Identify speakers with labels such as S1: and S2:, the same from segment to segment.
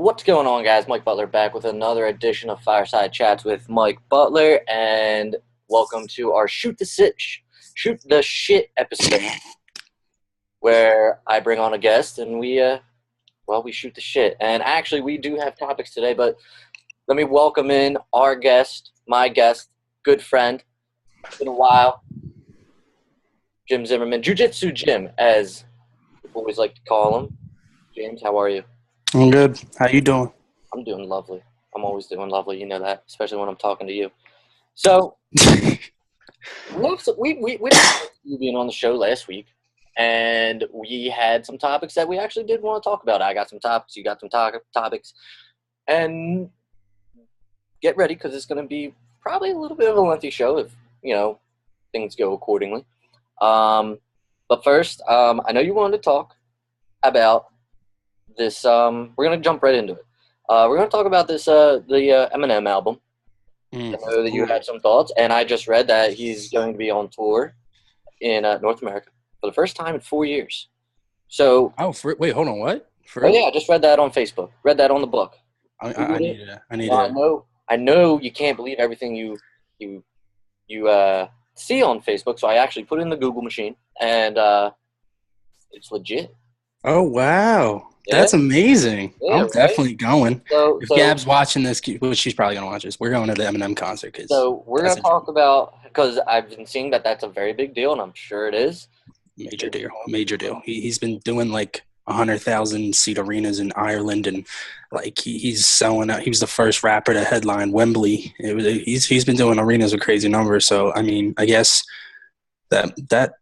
S1: What's going on, guys? Mike Butler back with another edition of FireSide Chats with Mike Butler, and welcome to our Shoot the Shit episode, where I bring on a guest and we shoot the shit. And actually, we do have topics today, but let me welcome in our guest, my guest, good friend. It's been a while, Jim Zimmerman, Ju-Jitsu Jim, as people always like to call him. James, how are you?
S2: I'm good. How you doing?
S1: I'm doing lovely. I'm always doing lovely. You know that, especially when I'm talking to you. So, we you being on the show last week, and we had some topics that we actually did want to talk about. I got some topics. You got some topics. And get ready, because it's going to be probably a little bit of a lengthy show if, things go accordingly. But first, I know you wanted to talk about this. We're going to jump right into it. We're going to talk about this, the Eminem album. I know that you had some thoughts, and I just read that he's going to be on tour in North America for the first time in 4 years. So,
S2: wait, hold on, what?
S1: I just read that on Facebook. Read that on the book.
S2: I need it.
S1: I know you can't believe everything you see on Facebook, so I actually put it in the Google machine, and it's legit.
S2: Oh, wow. Yeah. That's amazing. Yeah, I'm definitely going. If Gab's watching this, well, she's probably going to watch this. We're going to the Eminem concert.
S1: So we're going to talk about, because I've been seeing that that's a very big deal, and I'm sure it is.
S2: Major deal. He's been doing like 100,000 seat arenas in Ireland, and like he's selling out. He was the first rapper to headline Wembley. He's been doing arenas with crazy numbers. So I mean, I guess that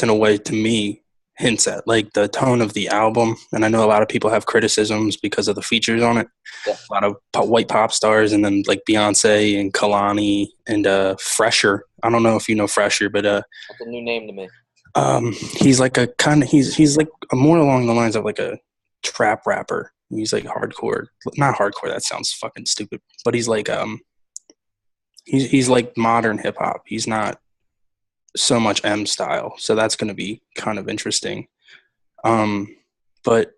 S2: in a way, to me, hints at like the tone of the album. And I know a lot of people have criticisms because of the features on it. Yeah. A lot of white pop stars, and then like Beyonce and Kalani and Fresher. I don't know if you know Fresher, but
S1: that's a new name to me.
S2: He's like a kind of he's like more along the lines of like a trap rapper. He's like hardcore, not hardcore. That sounds fucking stupid. But he's like he's like modern hip hop. He's not so much M style, so that's going to be kind of interesting. But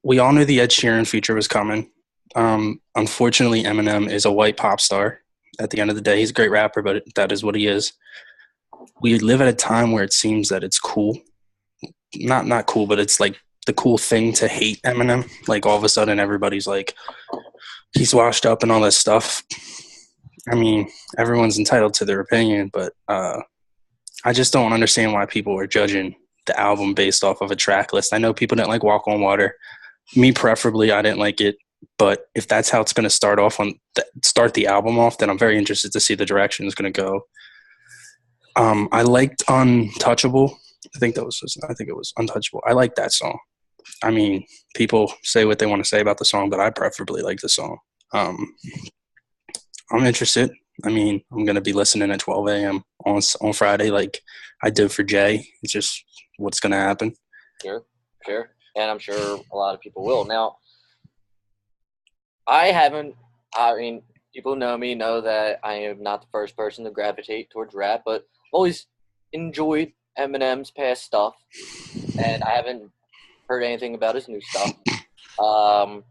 S2: we all knew the Ed Sheeran feature was coming. Unfortunately, Eminem is a white pop star. At the end of the day, he's a great rapper, but that is what he is. We live at a time where it seems that it's cool. Not cool, but it's like the cool thing to hate Eminem. Like all of a sudden everybody's like, he's washed up and all this stuff. I mean, everyone's entitled to their opinion, but I just don't understand why people are judging the album based off of a track list. I know people didn't like Walk on Water. Me, preferably, I didn't like it. But if that's how it's going to start the album off, then I'm very interested to see the direction it's going to go. I liked Untouchable. I think it was Untouchable. I like that song. I mean, people say what they want to say about the song, but I preferably like the song. I'm interested. I mean, I'm going to be listening at 12 a.m. on Friday like I did for Jay. It's just what's going to happen.
S1: Sure. And I'm sure a lot of people will. Now, people who know me know that I am not the first person to gravitate towards rap, but I've always enjoyed Eminem's past stuff, and I haven't heard anything about his new stuff. The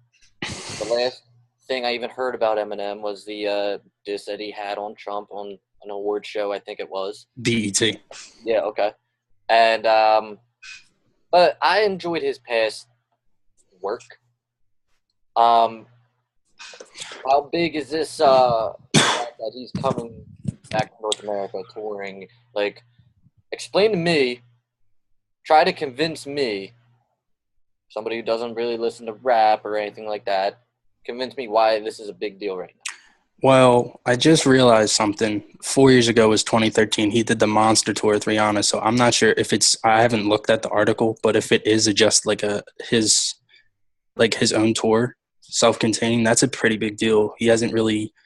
S1: last thing I even heard about Eminem was the diss that he had on Trump on an award show, I think it was.
S2: BET.
S1: Yeah, okay. And but I enjoyed his past work. How big is this that he's coming back to North America touring? Like, explain to me, try to convince me, somebody who doesn't really listen to rap or anything like that, convince me why this is a big deal right now.
S2: Well, I just realized something. 4 years ago was 2013. He did the Monster Tour with Rihanna, so I'm not sure if I haven't looked at the article, but if it is just like his own tour, self-contained, that's a pretty big deal. He hasn't really –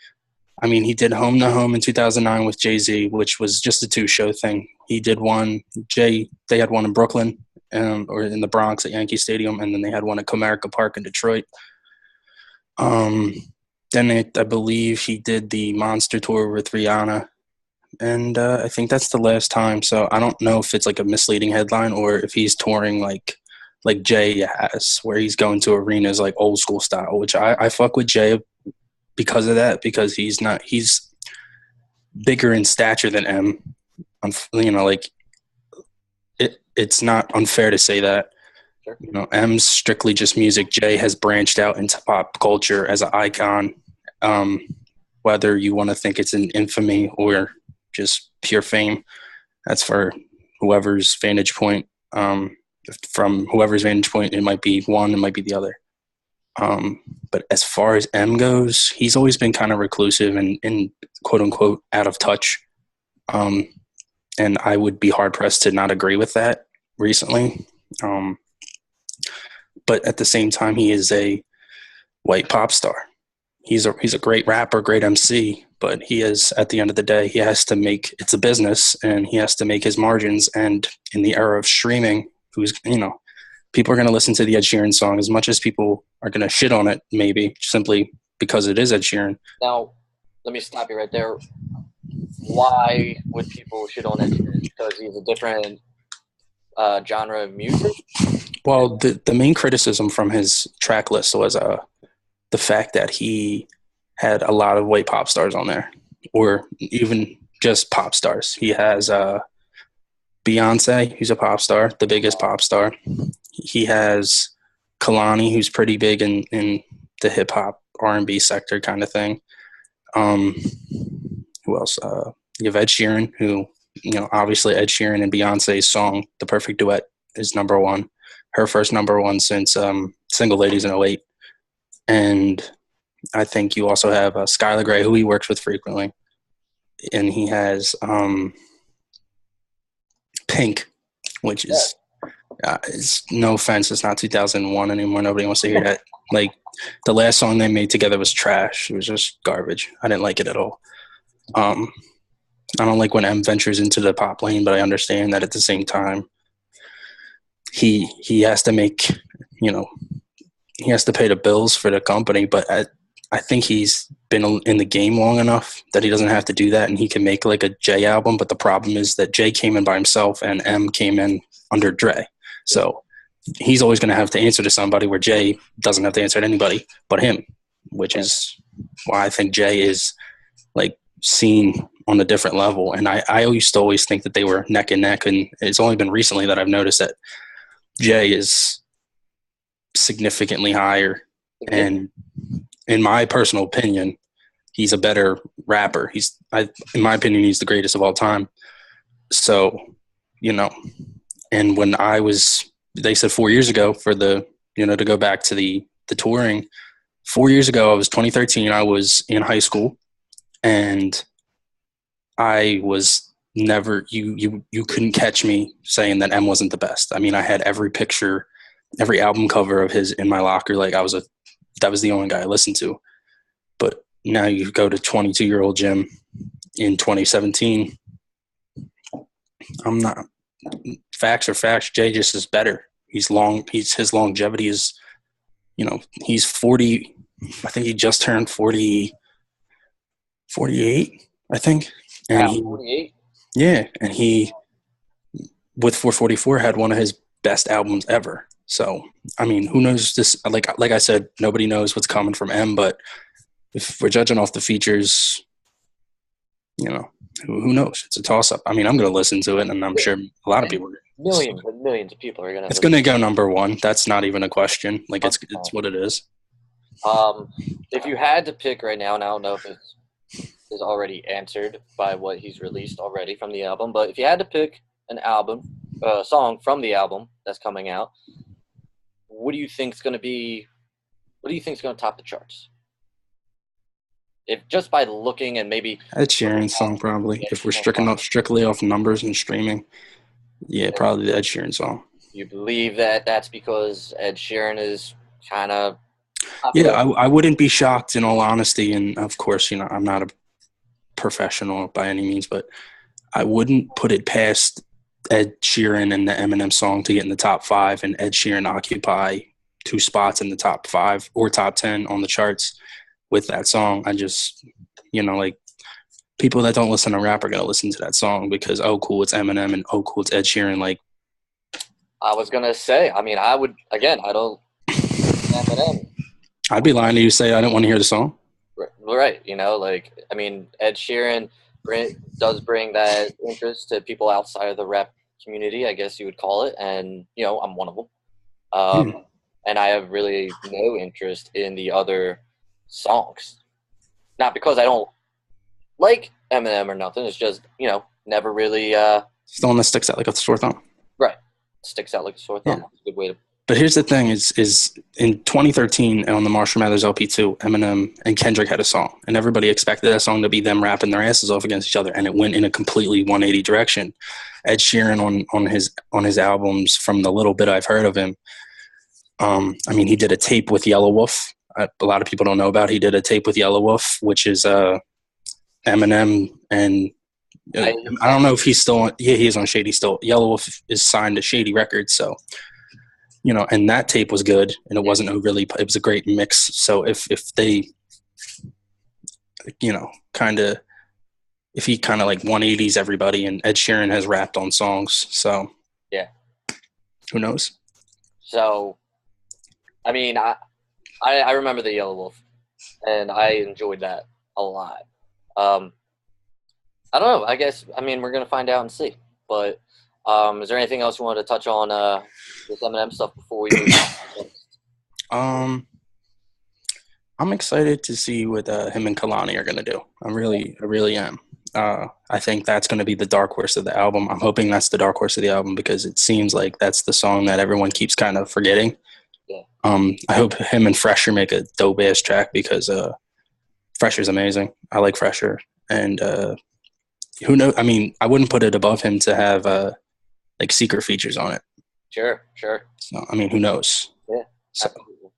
S2: I mean, he did Home to Home in 2009 with Jay-Z, which was just a 2-show thing. He did one – they had one in Brooklyn or in the Bronx at Yankee Stadium, and then they had one at Comerica Park in Detroit. Then I believe he did the Monster Tour with Rihanna, and I think that's the last time. So I don't know if it's like a misleading headline or if he's touring like like Jay has, where he's going to arenas like old school style, which I fuck with Jay because of that, because he's bigger in stature than M. Like it's not unfair to say that.
S1: Sure.
S2: M's strictly just music. Jay has branched out into pop culture as an icon. Whether you want to think it's an infamy or just pure fame, that's for whoever's vantage point. From whoever's vantage point, it might be one, it might be the other. But as far as M goes, he's always been kind of reclusive and quote unquote out of touch. And I would be hard pressed to not agree with that recently. But at the same time, he is a white pop star. He's a great rapper, great MC, but he is, at the end of the day, he has to make, it's a business, and he has to make his margins. And in the era of streaming, people are going to listen to the Ed Sheeran song as much as people are going to shit on it, maybe simply because it is Ed Sheeran.
S1: Now, let me stop you right there. Why would people shit on Ed Sheeran? Because he's a different genre of music?
S2: Well, the main criticism from his track list was the fact that he had a lot of white pop stars on there, or even just pop stars. He has Beyonce, who's a pop star, the biggest pop star. He has Kalani, who's pretty big in the hip hop R&B sector kind of thing. Who else? You have Ed Sheeran, who, obviously Ed Sheeran and Beyonce's song, The Perfect Duet, is number one. Her first number one since Single Ladies in 2008. And I think you also have Skylar Grey, who he works with frequently. And he has Pink, which is, it's no offense, it's not 2001 anymore. Nobody wants to hear that. Like, the last song they made together was trash. It was just garbage. I didn't like it at all. I don't like when M ventures into the pop lane, but I understand that at the same time, he has to make, he has to pay the bills for the company. But I think he's been in the game long enough that he doesn't have to do that, and he can make like a J album. But the problem is that J came in by himself and M came in under Dre. So he's always going to have to answer to somebody, where J doesn't have to answer to anybody but him, which is why I think J is like seen on a different level. And I used to always think that they were neck and neck, and it's only been recently that I've noticed that Jay is significantly higher. And in my personal opinion, he's a better rapper. In my opinion, he's the greatest of all time. So, and when they said 4 years ago for to go back to the touring, 4 years ago, I was 2013, I was in high school, and I was never, you couldn't catch me saying that M wasn't the best. I mean, I had every picture, every album cover of his in my locker. Like that was the only guy I listened to. But now you go to 22-year-old Jim in 2017. I'm not, facts are facts. Jay just is better. His longevity is, he's 40. I think he just turned 48, I think. And
S1: 48?
S2: Yeah, and he, with 444, had one of his best albums ever. So, I mean, who knows this? Like I said, nobody knows what's coming from M, but if we're judging off the features, who knows? It's a toss-up. I mean, I'm going to listen to it, and I'm sure a lot of people are.
S1: Millions and millions of people are going to.
S2: It's going to go number one. That's not even a question. Like, it's what it is.
S1: If you had to pick right now, and I don't know if it's is already answered by what he's released already from the album, but if you had to pick an song from the album that's coming out, what do you think is going to top the charts? If just by looking and maybe
S2: Ed Sheeran song, probably. If we're strictly off numbers and streaming, probably the Ed Sheeran song.
S1: You believe that that's because Ed Sheeran is kind of popular?
S2: Yeah, I wouldn't be shocked, in all honesty, and of course, I'm not a professional by any means, but I wouldn't put it past Ed Sheeran and the Eminems song to get in the top 5, and Ed Sheeran occupy 2 spots in the top 5 or top 10 on the charts with that song. I just, like, people that don't listen to rap are going to listen to that song because, oh, cool, it's Eminem, and oh, cool, it's Ed Sheeran. Like,
S1: I was gonna say. I mean, I would again. I don't. Eminem.
S2: I'd be lying to you to say I didn't want to hear the song.
S1: Right. Like I mean, Ed Sheeran does bring that interest to people outside of the rap community, I guess you would call it, and I'm one of them. And I have really no interest in the other songs. Not because I don't like Eminem or nothing. It's just never really.
S2: It's the one that sticks out like a sore thumb.
S1: Right. Sticks out like a sore thumb.
S2: Yeah.
S1: That's a good way to.
S2: But here's the thing: is in 2013 on the Marshall Mathers LP2, Eminem and Kendrick had a song, and everybody expected that song to be them rapping their asses off against each other, and it went in a completely 180 direction. Ed Sheeran on his albums, from the little bit I've heard of him, I mean, he did a tape with Yellow Wolf. A lot of people don't know about. He did a tape with Yellow Wolf, which is Eminem and I don't know if he's still on. Yeah, he is on Shady still. Yellow Wolf is signed to Shady Records, so and that tape was good, and it wasn't really. It was a great mix. So if they, if he kind of like 180s everybody, and Ed Sheeran has rapped on songs, so
S1: yeah,
S2: who knows?
S1: So, I mean, I remember the Yellow Wolf, and I enjoyed that a lot. I don't know. I guess we're gonna find out and see. But is there anything else you wanted to touch on this Eminem stuff before we move on?
S2: I'm excited to see what him and Kalani are gonna do. I really am. I think that's going to be the dark horse of the album. I'm hoping that's the dark horse of the album because it seems like that's the song that everyone keeps kind of forgetting.
S1: Yeah.
S2: I hope him and Fresher make a dope ass track because Fresher's amazing. I like Fresher, and who knows? I mean, I wouldn't put it above him to have like secret features on it.
S1: Sure.
S2: So I mean, who knows?
S1: Yeah. So. Absolutely.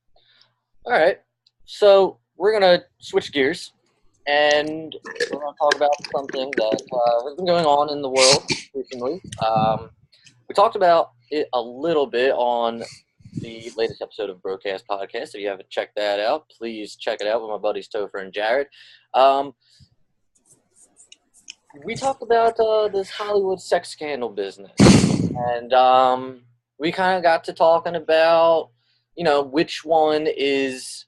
S1: All right. So we're gonna switch gears. And we're going to talk about something that has been going on in the world recently. We talked about it a little bit on the latest episode of Broadcast Podcast. If you haven't checked that out, please check it out with my buddies Topher and Jared. We talked about this Hollywood sex scandal business. And we kind of got to talking about, which one is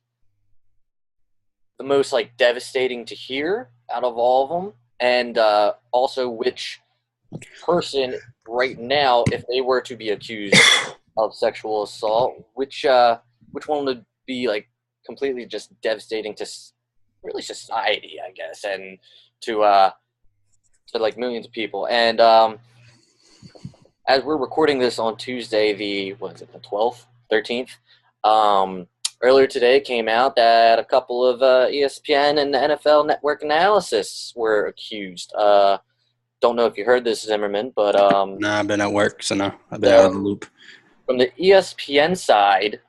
S1: the most devastating to hear out of all of them, and also which person right now, if they were to be accused of sexual assault, which one would be completely just devastating to really society, I guess, and to millions of people. And as we're recording this on Tuesday, the 12th, 13th, earlier today came out that a couple of ESPN and NFL Network analysts were accused. Don't know if you heard this, Zimmerman, but
S2: nah, I've been at work, so no, I've been out of the loop.
S1: From the ESPN side,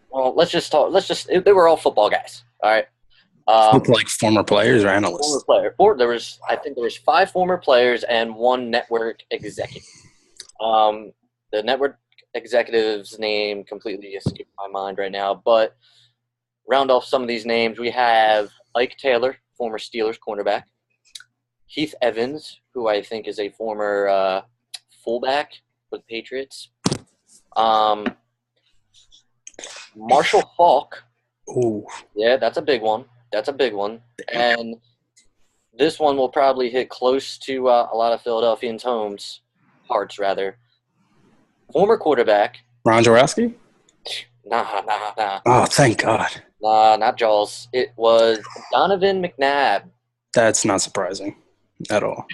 S1: well, they were all football guys, all right?
S2: Former players or analysts?
S1: Former player. I think there was 5 former players and 1 network executive. The network executive's name completely escaped my mind right now, but round off some of these names, we have Ike Taylor, former Steelers cornerback, Heath Evans, who I think is a former fullback for the Patriots, Marshall Faulk.
S2: Ooh.
S1: Yeah, that's a big one. And this one will probably hit close to a lot of Philadelphians' hearts, rather. Former quarterback.
S2: Ronda Rousey?
S1: Nah.
S2: Oh, thank God.
S1: Nah, not Jaws. It was Donovan McNabb.
S2: That's not surprising at all.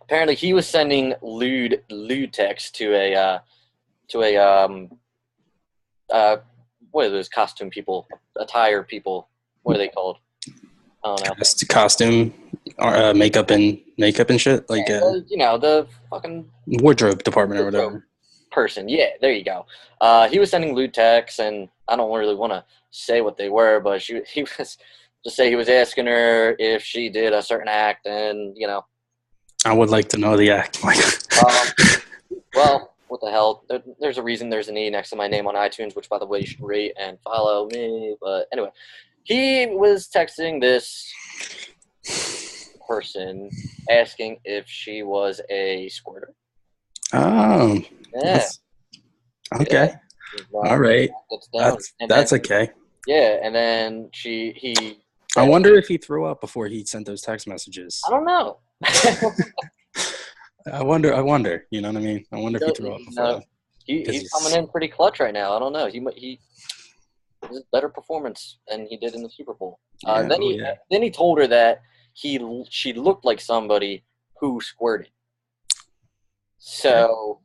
S1: Apparently, he was sending lewd texts to a what are those costume people, attire people? What are they called? I don't know.
S2: Costume, makeup and shit,
S1: the fucking
S2: wardrobe department or whatever.
S1: Person, yeah, there you go. He was sending lewd texts, and I don't really want to say what they were, but he was just say he was asking her if she did a certain act, and
S2: I would like to know the act.
S1: Well, what the hell? There's a reason there's an E next to my name on iTunes, which, by the way, you should rate and follow me. But anyway, he was texting this person asking if she was a squirter.
S2: Oh,
S1: yeah.
S2: Okay.
S1: Yeah.
S2: All right.
S1: That's down.
S2: That's okay.
S1: Yeah, and then he
S2: I
S1: said,
S2: wonder if he threw up before he sent those text messages.
S1: I don't know.
S2: I wonder. You know what I mean? I wonder if he threw up before that.
S1: He's coming in pretty clutch right now. I don't know. He has a better performance than he did in the Super Bowl.
S2: Yeah,
S1: Then he told her that she looked like somebody who squirted. So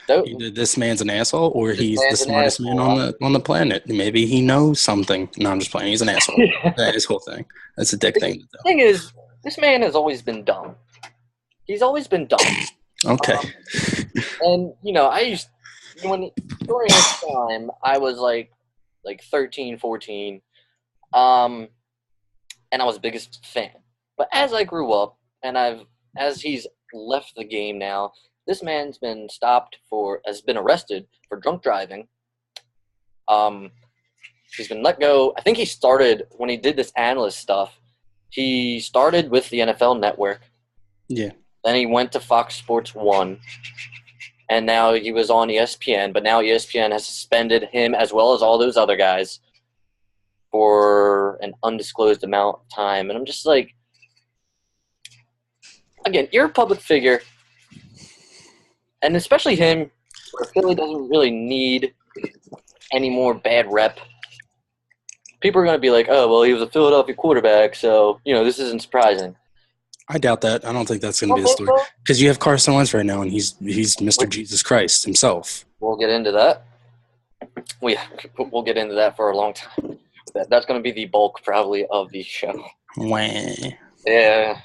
S2: either this man's an asshole or he's the
S1: man's an
S2: smartest man
S1: asshole.
S2: on the planet. Maybe he knows something. No, I'm just playing. He's an asshole. That is whole thing. That's a dick thing.
S1: The thing is, this man has always been dumb. He's always been dumb.
S2: Okay.
S1: And during his time, I was like 13, 14, and I was the biggest fan. But as I grew up, and as he's left the game now, this man's been has been arrested for drunk driving. He's been let go. I think he started when he did this analyst stuff. He started with the NFL Network.
S2: Yeah.
S1: Then he went to Fox Sports 1. And now he was on ESPN, but now ESPN has suspended him as well as all those other guys for an undisclosed amount of time. And I'm just like, again, you're a public figure, and especially him, where Philly doesn't really need any more bad rep. People are going to be like, oh, well, he was a Philadelphia quarterback, so, this isn't surprising.
S2: I doubt that. I don't think that's going to be the story. Because you have Carson Wentz right now, and he's Mr. Jesus Christ himself.
S1: We'll get into that. We'll get into that for a long time. That's going to be the bulk, probably, of the show.
S2: Wah.
S1: Yeah.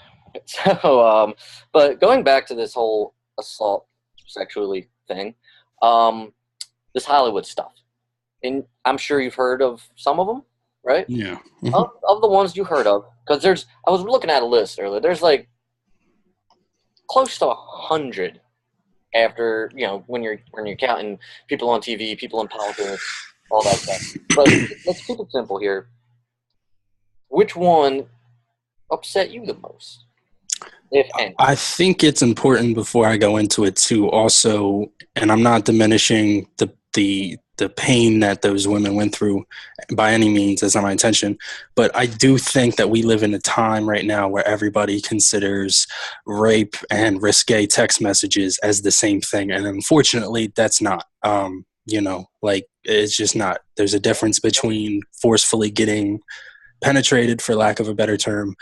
S1: So, but going back to this whole assault sexually thing, this Hollywood stuff. And I'm sure you've heard of some of them, right?
S2: Yeah.
S1: Of the ones you heard of, because I was looking at a list earlier. There's like close to 100 after when you're counting people on TV, people in politics, all that stuff. But let's keep it simple here. Which one upset you the most, if any?
S2: I think it's important before I go into it to also, and I'm not diminishing the pain that those women went through by any means. That's not my intention. But I do think that we live in a time right now where everybody considers rape and risque text messages as the same thing. And unfortunately, that's not. It's just not. There's a difference between forcefully getting penetrated, for lack of a better term,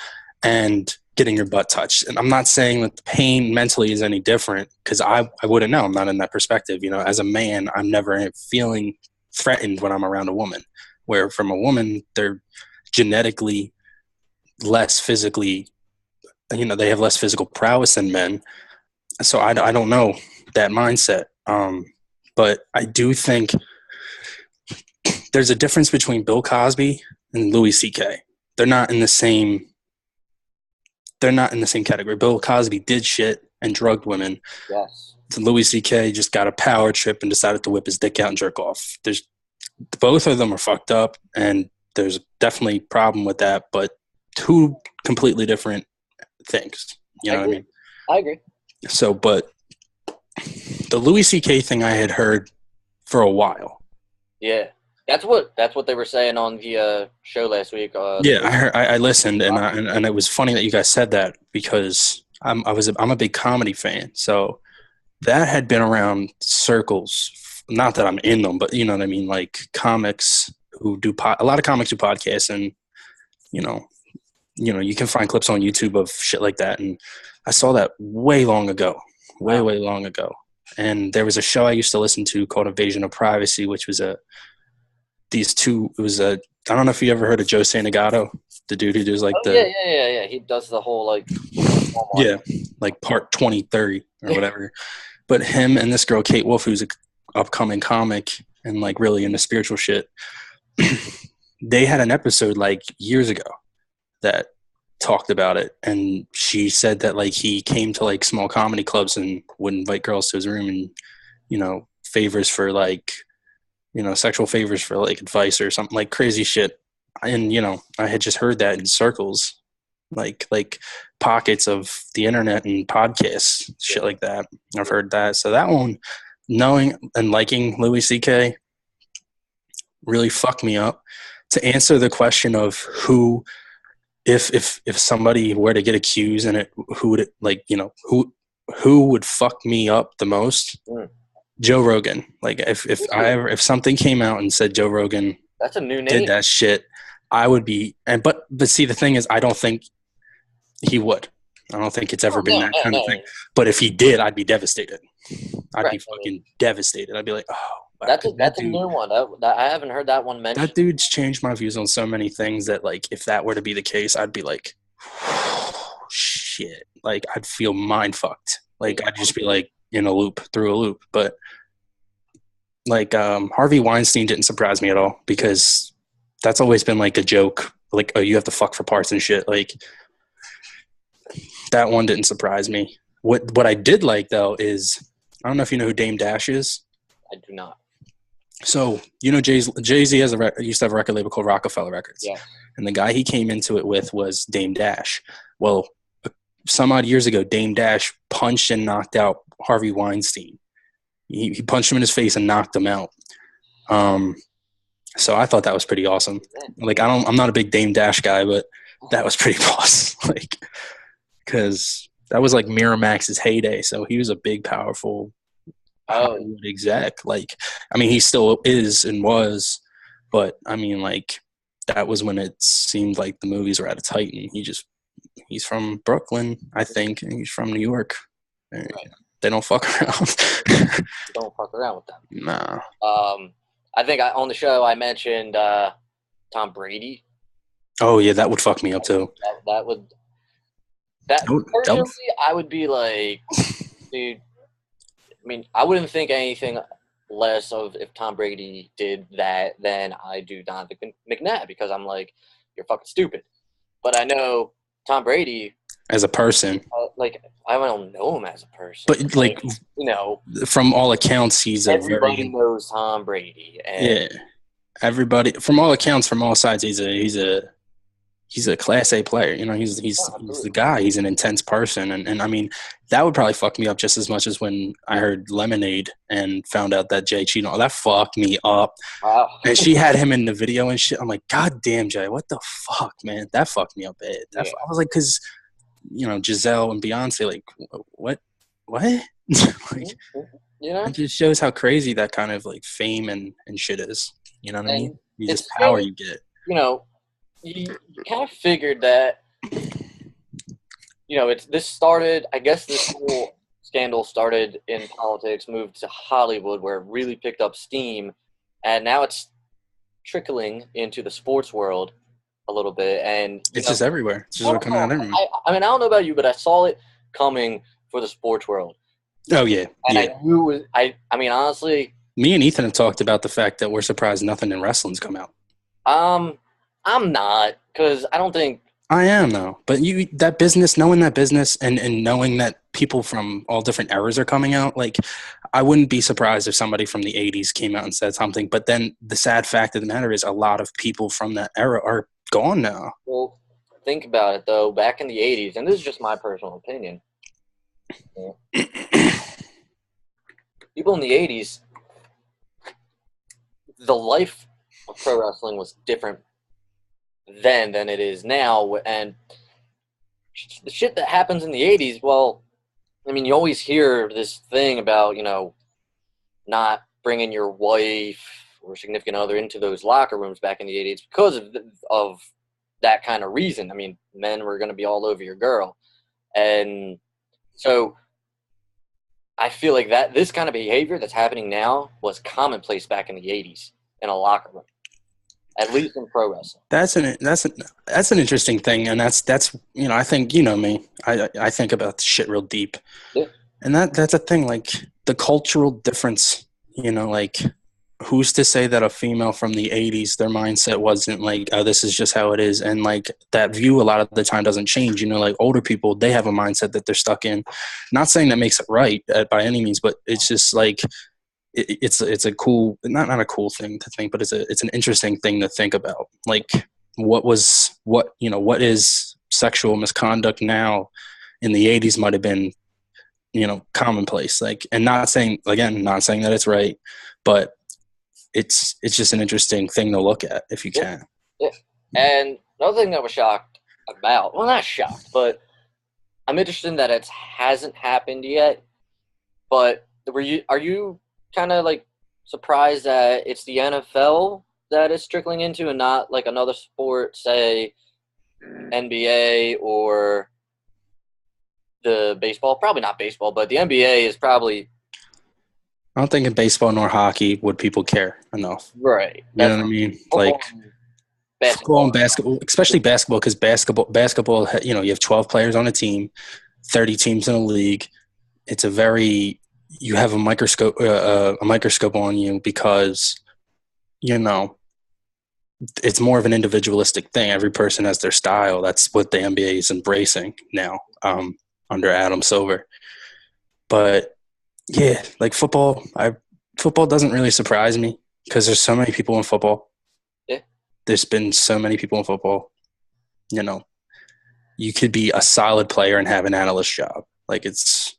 S2: and getting your butt touched. And I'm not saying that the pain mentally is any different, because I wouldn't know. I'm not in that perspective. As a man, I'm never feeling threatened when I'm around a woman, where from a woman, they're genetically less physically, they have less physical prowess than men. So I don't know that mindset. But I do think there's a difference between Bill Cosby and Louis C.K. They're not in the same category. Bill Cosby did shit and drugged women.
S1: Yes.
S2: Louis C.K. just got a power trip and decided to whip his dick out and jerk off. Both of them are fucked up, and there's definitely a problem with that, but two completely different things. You know what I mean?
S1: I agree.
S2: So, but the Louis C.K. thing I had heard for a while.
S1: Yeah. That's what they were saying on the show last week.
S2: I listened, and it was funny that you guys said that, because I'm a big comedy fan, so that had been around circles. Not that I'm in them, but you know what I mean, like comics who do a lot of comics do podcasts, and you can find clips on YouTube of shit like that. And I saw that way long ago, way long ago. And there was a show I used to listen to called Invasion of Privacy, which was I don't know if you ever heard of Joe Santagato, the dude who does
S1: yeah. He does the whole
S2: like part 20, 30 or whatever. But him and this girl, Kate Wolf, who's an upcoming comic and like really into spiritual shit, they had an episode like years ago that talked about it. And she said that like he came to like small comedy clubs and would invite girls to his room and, favors for like, sexual favors for like advice or something, like crazy shit. And, I had just heard that in circles, like pockets of the internet and podcasts, shit like that. I've heard that. So that one knowing and liking Louis C.K. really fucked me up. To answer the question of who, if somebody were to get accused and who would it, like, you know, who would fuck me up the most? Joe Rogan. Like if something came out and said Joe Rogan
S1: that's a new name.
S2: Did that shit, I would be. But see, the thing is, I don't think he would. I don't think it's ever been that kind of thing. But if he did, I'd be devastated. I'd be fucking devastated. I'd be like, oh.
S1: That's a new one. I haven't heard that one mentioned.
S2: That dude's changed my views on so many things that, like, if that were to be the case, I'd be like, oh, shit. Like, I'd feel mind fucked. Like, I'd just be like through a loop. But like, Harvey Weinstein didn't surprise me at all because that's always been like a joke. Like, oh, you have to fuck for parts and shit. Like, that one didn't surprise me. What I did like though is, I don't know if you know who Dame Dash is.
S1: I do not.
S2: So, you know, Jay-Z used to have a record label called Rockefeller Records.
S1: Yeah.
S2: And the guy he came into it with was Dame Dash. Well, some odd years ago, Dame Dash punched and knocked out Harvey Weinstein. He punched him in his face and knocked him out. So I thought that was pretty awesome. Like, I'm not a big Dame Dash guy, but that was pretty awesome. Like, because that was like Miramax's heyday. So he was a big, powerful Hollywood exec. Like, I mean, he still is and was, but I mean, like, that was when it seemed like the movies were at its height. And he's from Brooklyn, I think, and he's from New York. Right. They don't fuck around.
S1: Don't fuck around with them.
S2: Nah.
S1: I think on the show I mentioned Tom Brady.
S2: Oh yeah, that would fuck me up too.
S1: Personally, I would be like, dude. I mean, I wouldn't think anything less of if Tom Brady did that than I do Donovan McNabb, because I'm like, you're fucking stupid. But I know Tom Brady
S2: as a person.
S1: Like, I don't know him as a person.
S2: But like,
S1: you know,
S2: from all accounts,
S1: everybody knows Tom Brady. And
S2: yeah, everybody from all accounts, from all sides, he's a Class A player. You know, he's the guy. He's an intense person, and I mean, that would probably fuck me up just as much as when I heard Lemonade and found out that Jay cheated. Oh, that fucked me up.
S1: Wow. And
S2: she had him in the video and shit. I'm like, God damn, Jay, what the fuck, man? That fucked me up bad. I was like, because, you know, Giselle and Beyonce, like, what? Like, it just shows how crazy that kind of like fame and shit is. You know what I mean? You just power you get.
S1: You know, you kind of figured that, you know, this started, I guess this whole scandal started in politics, moved to Hollywood where it really picked up steam, and now it's trickling into the sports world a little bit. And
S2: it's just everywhere. It's just coming out everywhere.
S1: I mean, I don't know about you, but I saw it coming for the sports world.
S2: Oh, yeah.
S1: And I knew it was, I mean, honestly.
S2: Me and Ethan have talked about the fact that we're surprised nothing in wrestling's come out.
S1: I'm not, because I don't think.
S2: I am, though. But knowing that business and knowing that people from all different eras are coming out, like, I wouldn't be surprised if somebody from the 80s came out and said something. But then the sad fact of the matter is a lot of people from that era are gone now.
S1: Well, think about it, though. Back in the 80s, and this is just my personal opinion, people in the 80s, the life of pro wrestling was different then than it is now, and the shit that happens in the 80s, well, I mean, you always hear this thing about, you know, not bringing your wife or significant other into those locker rooms back in the 80s because of that kind of reason. I mean, men were going to be all over your girl, and so I feel like that this kind of behavior that's happening now was commonplace back in the 80s in a locker room. At least in pro wrestling. That's
S2: an interesting thing, and that's you know, I think, you know me, I think about shit real deep, and that's a thing, like the cultural difference. You know, like, who's to say that a female from the 80s, their mindset wasn't like, oh, this is just how it is, and like that view a lot of the time doesn't change. You know, like older people, they have a mindset that they're stuck in. Not saying that makes it right by any means, but it's just like. It's a cool, not a cool thing to think, but it's an interesting thing to think about. Like, what is sexual misconduct now in the 80s might have been commonplace. Like, and not saying that it's right, but it's just an interesting thing to look at if you can.
S1: Yeah. And another thing that was shocked about, well, not shocked, but I'm interested in that it hasn't happened yet. But are you kind of like surprised that it's the NFL that is trickling into and not like another sport, say NBA or the baseball? Probably not baseball, but the NBA is probably.
S2: I don't think in baseball nor hockey would people care enough.
S1: Right.
S2: You know what I mean? Like football and basketball, especially basketball, because basketball, you have 12 players on a team, 30 teams in a league. It's you have a microscope on you because, it's more of an individualistic thing. Every person has their style. That's what the NBA is embracing now, under Adam Silver. But yeah, like football doesn't really surprise me because there's so many people in football.
S1: Yeah.
S2: There's been so many people in football. You could be a solid player and have an analyst job. Like, it's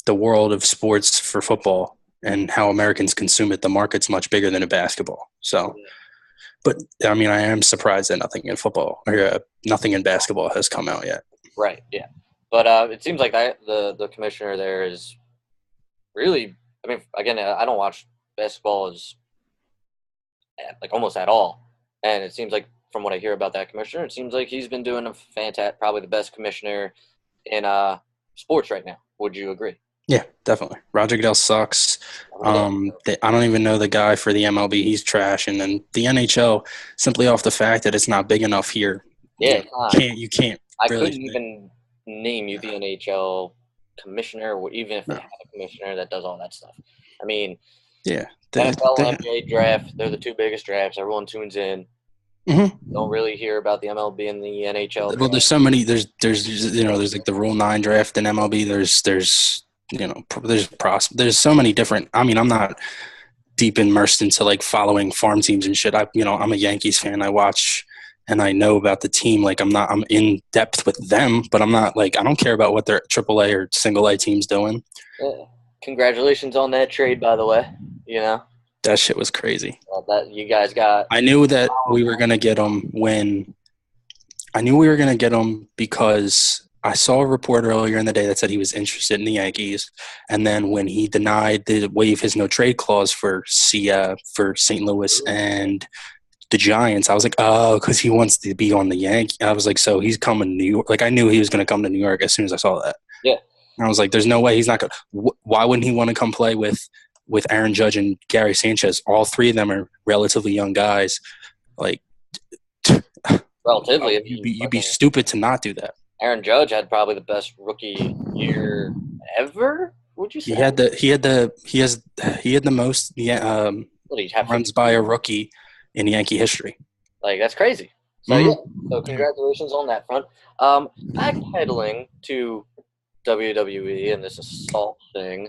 S2: the world of sports for football and how Americans consume it. The market's much bigger than in basketball. So, but I mean, I am surprised that nothing in football or nothing in basketball has come out yet.
S1: Right. Yeah. But it seems like the commissioner there is really. I mean, again, I don't watch basketball like almost at all, and it seems like from what I hear about that commissioner, it seems like he's been doing a fantastic, probably the best commissioner in sports right now. Would you agree?
S2: Yeah, definitely. Roger Goodell sucks. I don't even know the guy for the MLB. He's trash. And then the NHL, simply off the fact that it's not big enough here.
S1: Yeah,
S2: you can't.
S1: I couldn't even name you the NHL commissioner, or even if they have a commissioner that does all that stuff. I mean,
S2: yeah,
S1: NFL, NBA draft, they're the two biggest drafts. Everyone tunes in.
S2: Mm-hmm.
S1: Don't really hear about the MLB and the NHL draft.
S2: Well, there's so many. There's like the Rule 9 draft in MLB. There's there's so many different. I mean, I'm not deep immersed into like following farm teams and shit. I'm a Yankees fan. I watch and I know about the team. Like, I'm in depth with them, but I'm not like, I don't care about what their AAA or single A team's doing.
S1: Yeah. Congratulations on that trade, by the way.
S2: That shit was crazy.
S1: That you guys got.
S2: I knew that we were gonna get him because I saw a report earlier in the day that said he was interested in the Yankees, and then when he denied the waive his no trade clause for St. Louis and the Giants, I was like, oh, because he wants to be on the Yankees. I was like, so he's coming to New York. Like, I knew he was going to come to New York as soon as I saw that.
S1: Yeah.
S2: And I was like, there's no way he's not going to. Why wouldn't he want to come play with Aaron Judge and Gary Sanchez? All three of them are relatively young guys. Like,
S1: relatively,
S2: you'd be stupid to not do that.
S1: Aaron Judge had probably the best rookie year ever. Would you say?
S2: He had the most runs by a rookie in Yankee history.
S1: Like, that's crazy. So yeah, so congratulations on that front. Backpedaling to WWE and this assault thing.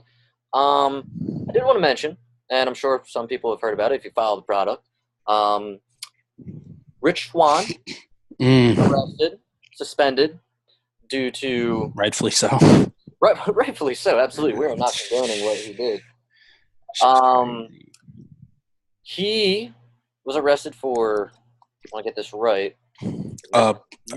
S1: I did want to mention, and I'm sure some people have heard about it if you follow the product. Rich Swann arrested, suspended due to
S2: rightfully so.
S1: Rightfully so, absolutely. We're not condoning what he did. He was arrested for, I want to get this right.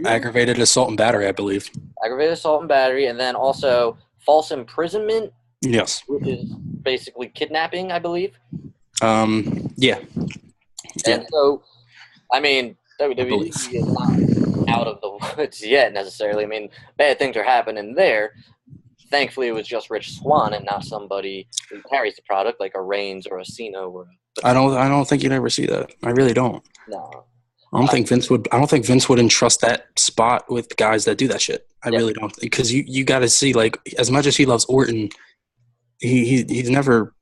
S2: Aggravated assault and battery, I believe.
S1: Aggravated assault and battery, and then also false imprisonment.
S2: Yes.
S1: Which is basically kidnapping, I believe.
S2: Yeah.
S1: And so, I mean, WWE is not out of the woods yet necessarily. I mean, bad things are happening there. Thankfully, it was just Rich Swann and not somebody who carries the product like a Reigns or a Cena.
S2: I don't think you'd ever see that. I really don't.
S1: No.
S2: I don't think Vince would entrust that spot with guys that do that shit. I really don't, because you got to see, like, as much as he loves Orton, he's never.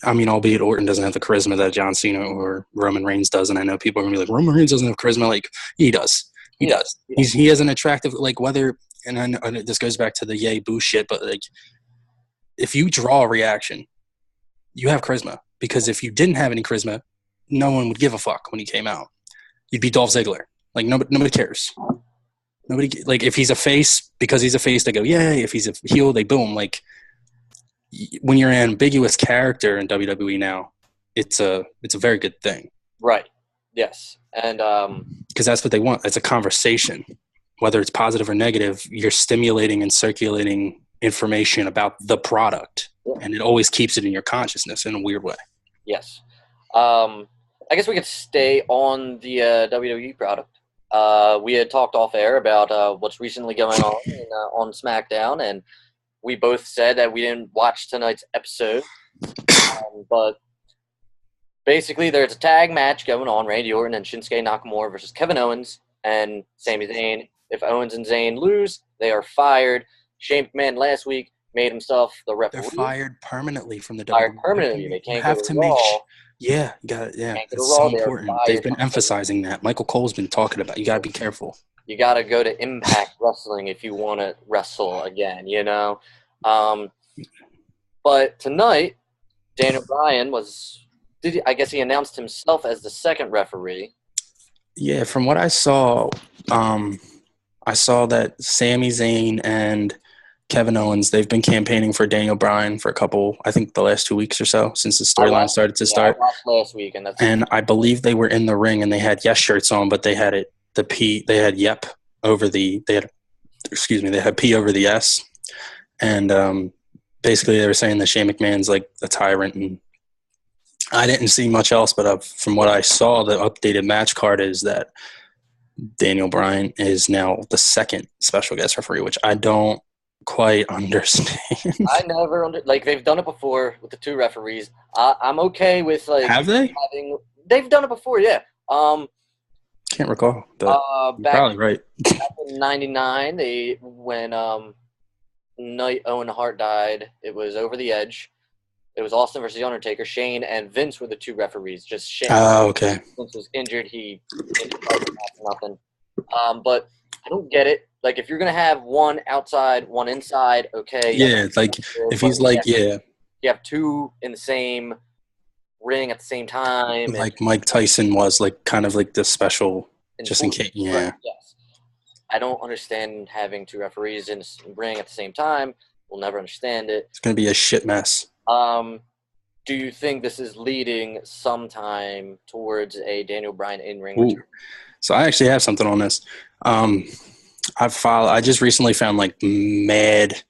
S2: I mean, albeit Orton doesn't have the charisma that John Cena or Roman Reigns does, and I know people are gonna be like, Roman Reigns doesn't have charisma. Like, he does. He does. He has an attractive, like, whether, and I know this goes back to the yay boo shit, but like, if you draw a reaction, you have charisma. Because if you didn't have any charisma, no one would give a fuck when he came out. You'd be Dolph Ziggler. Like, nobody cares. Nobody like if he's a face because he's a face, they go yay. If he's a heel, they boom. Like when you're an ambiguous character in WWE now, it's a very good thing.
S1: Right. Yes. And
S2: because that's what they want. It's a conversation, whether it's positive or negative. You're stimulating and circulating information about the product, and it always keeps it in your consciousness in a weird way.
S1: Yes. I guess we could stay on the WWE product. We had talked off air about what's recently going on SmackDown, and we both said that we didn't watch tonight's episode. But basically, there's a tag match going on: Randy Orton and Shinsuke Nakamura versus Kevin Owens and Sami Zayn. If Owens and Zayn lose, they are fired. Shane McMahon last week made himself the referee.
S2: They're fired permanently from the WWE.
S1: Fired permanently. They can't go to Raw.
S2: Yeah, you got it. Yeah, it's so important. They've been emphasizing that. Michael Cole's been talking about. You got to be careful.
S1: You got to go to Impact Wrestling if you want to wrestle again. You know, but tonight, Daniel Bryan was. I guess he announced himself as the second referee.
S2: Yeah, from what I saw that Sami Zayn and Kevin Owens, they've been campaigning for Daniel Bryan for I think the last 2 weeks or so since the storyline started to start.
S1: I watched last week, and
S2: I believe they were in the ring and they had yes shirts on, but they had they had yep over they had P over the S, and basically they were saying that Shane McMahon's like a tyrant, and I didn't see much else, but from what I saw, the updated match card is that Daniel Bryan is now the second special guest referee, which I don't quite understand.
S1: I never they've done it before with the two referees. I'm okay with
S2: have they?
S1: They've done it before, yeah.
S2: Can't recall, but you're probably right.
S1: Back in '99, when Owen Hart died, it was Over the Edge. It was Austin versus The Undertaker. Shane and Vince were the two referees. Just Shane.
S2: Oh, okay.
S1: Vince was injured. He didn't nothing. But I don't get it. Like, if you're going to have one outside, one inside, okay.
S2: Yeah, like, if he's like, yeah.
S1: You have two in the same ring at the same time.
S2: Like Mike Tyson was, like, kind of like the special, just in case, yeah.
S1: Right, yes. I don't understand having two referees in the ring at the same time. We'll never understand it.
S2: It's going to be a shit mess.
S1: Do you think this is leading sometime towards a Daniel Bryan in-ring return?
S2: So I actually have something on this. I just recently found like mad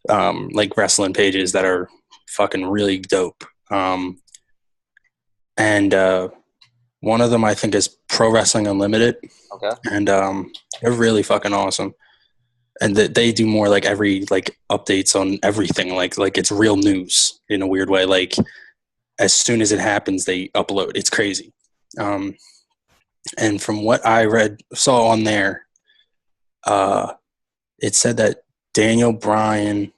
S2: like wrestling pages that are fucking really dope. And one of them I think is Pro Wrestling Unlimited.
S1: Okay.
S2: And they're really fucking awesome. And they do more like every like updates on everything, like it's real news in a weird way. Like as soon as it happens, they upload. It's crazy. And from what I saw on there, it said that Daniel Bryan.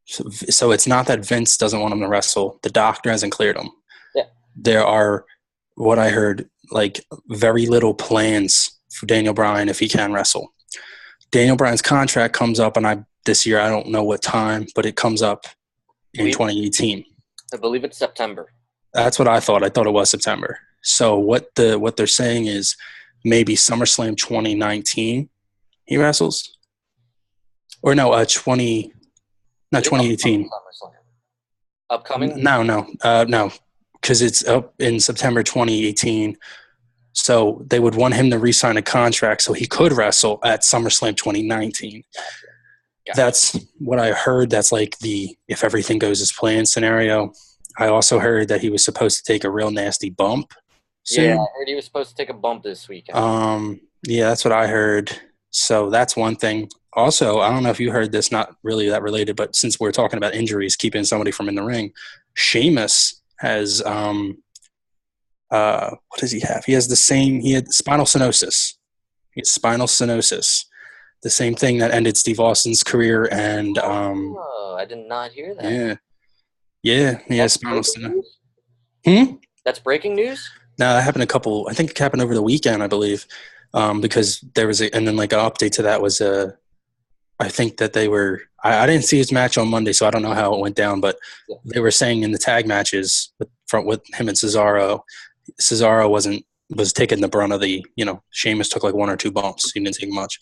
S2: So it's not that Vince doesn't want him to wrestle. The doctor hasn't cleared him.
S1: Yeah.
S2: There are, what I heard, like very little plans for Daniel Bryan if he can wrestle. Daniel Bryan's contract comes up, and this year I don't know what time, but it comes up in 2018.
S1: I believe it's September.
S2: That's what I thought. I thought it was September. So what they're saying is maybe SummerSlam 2019 he wrestles, or no, 2018.
S1: Upcoming?
S2: No, because it's up in September 2018. So they would want him to re-sign a contract so he could wrestle at SummerSlam 2019. Gotcha. That's what I heard. That's like if everything goes as planned scenario. I also heard that he was supposed to take a real nasty bump soon.
S1: Yeah, I heard he was supposed to take a bump this weekend.
S2: Yeah, that's what I heard. So that's one thing. Also, I don't know if you heard this, not really that related, but since we're talking about injuries, keeping somebody from in the ring, Sheamus has what does he have? He had spinal stenosis. He had spinal stenosis. The same thing that ended Steve Austin's career. And
S1: I did not hear that.
S2: Yeah, he has spinal stenosis.
S1: That's breaking news?
S2: No, that happened I think it happened over the weekend, I believe. Because there was and then like an update to that was I think that they were I didn't see his match on Monday, so I don't know how it went down, but they were saying in the tag matches with him and Cesaro wasn't was taking the brunt of the, Sheamus took like 1 or 2 bumps. He didn't take much.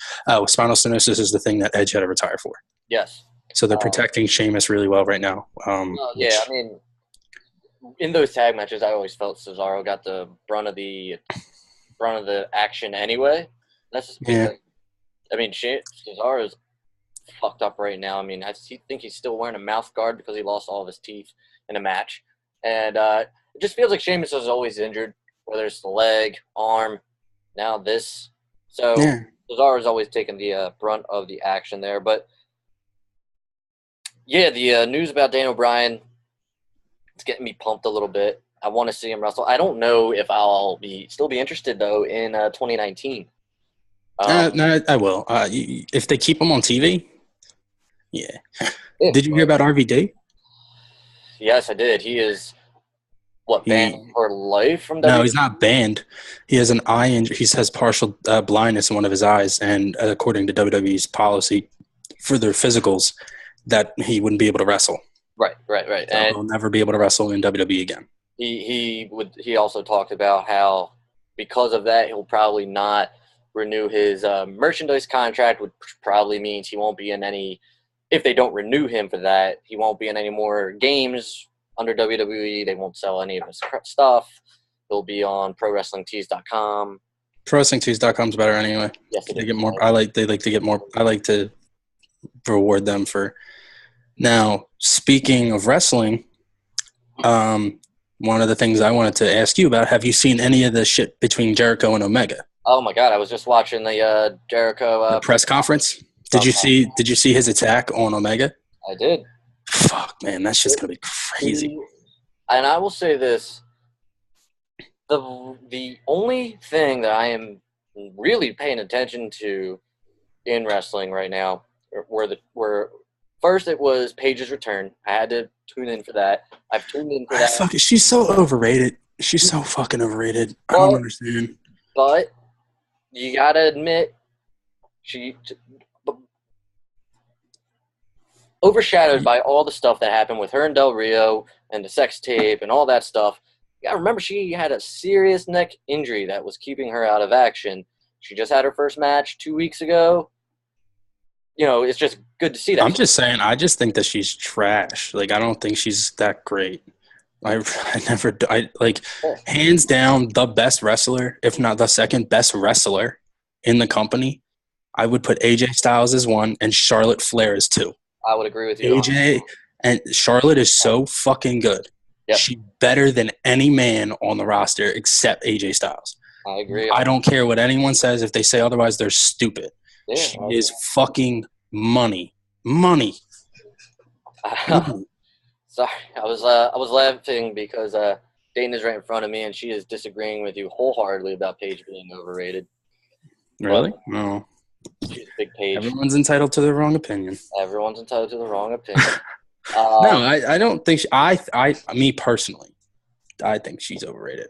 S2: Spinal stenosis is the thing that Edge had to retire for.
S1: Yes.
S2: So they're protecting Sheamus really well right now.
S1: Yeah, I mean, in those tag matches, I always felt Cesaro got the brunt of the action anyway. That's just because, I mean, Cesaro's fucked up right now. I mean, I think he's still wearing a mouth guard because he lost all of his teeth in a match. And it just feels like Sheamus is always injured, whether it's the leg, arm, now this. So Cesaro's always taking the brunt of the action there. But, yeah, the news about Daniel Bryan, it's getting me pumped a little bit. I want to see him wrestle. I don't know if I'll still be interested, though, in 2019.
S2: No, I will. If they keep him on TV, yeah. Did you hear about RVD?
S1: Yes, I did. He is, banned for life from WWE?
S2: No, he's not banned. He has an eye injury. He has partial blindness in one of his eyes, and according to WWE's policy for their physicals, that he wouldn't be able to wrestle.
S1: Right.
S2: So he'll never be able to wrestle in WWE again.
S1: He also talked about how because of that he'll probably not renew his merchandise contract, which probably means he won't be in any. If they don't renew him for that, he won't be in any more games under WWE. They won't sell any of his stuff. He'll be on ProWrestlingTees.com.
S2: ProWrestlingTees.com is better anyway.
S1: Yes,
S2: they get more. They like to get more. I like to reward them for. Now, speaking of wrestling, one of the things I wanted to ask you about, have you seen any of the shit between Jericho and Omega?
S1: Oh my God, I was just watching the Jericho
S2: the press conference. Did you see his attack on Omega?
S1: I did.
S2: Fuck, man, that's just gonna be crazy.
S1: And I will say this: the only thing that I am really paying attention to in wrestling right now were first it was Paige's return. I had to tune in for that. I've tuned in for that.
S2: She's so overrated. She's so fucking overrated. I don't understand.
S1: But you gotta admit, she overshadowed by all the stuff that happened with her and Del Rio and the sex tape and all that stuff. You gotta remember she had a serious neck injury that was keeping her out of action. She just had her first match 2 weeks ago. It's just good to see that.
S2: I'm just saying, I just think that she's trash. Like, I don't think she's that great. Hands down, the best wrestler, if not the second best wrestler in the company. I would put AJ Styles as 1 and Charlotte Flair as 2.
S1: I would agree with you.
S2: AJ and Charlotte is so fucking good. Yep. She's better than any man on the roster except AJ Styles.
S1: I agree.
S2: I don't care what anyone says. If they say otherwise, they're stupid.
S1: Yeah,
S2: she is fucking money. Money.
S1: Sorry, I was laughing because Dana's right in front of me, and she is disagreeing with you wholeheartedly about Paige being overrated.
S2: Really? No.
S1: She's a big Paige.
S2: Everyone's entitled to their wrong opinion.
S1: Everyone's entitled to the wrong opinion.
S2: No, I don't think me personally, I think she's overrated.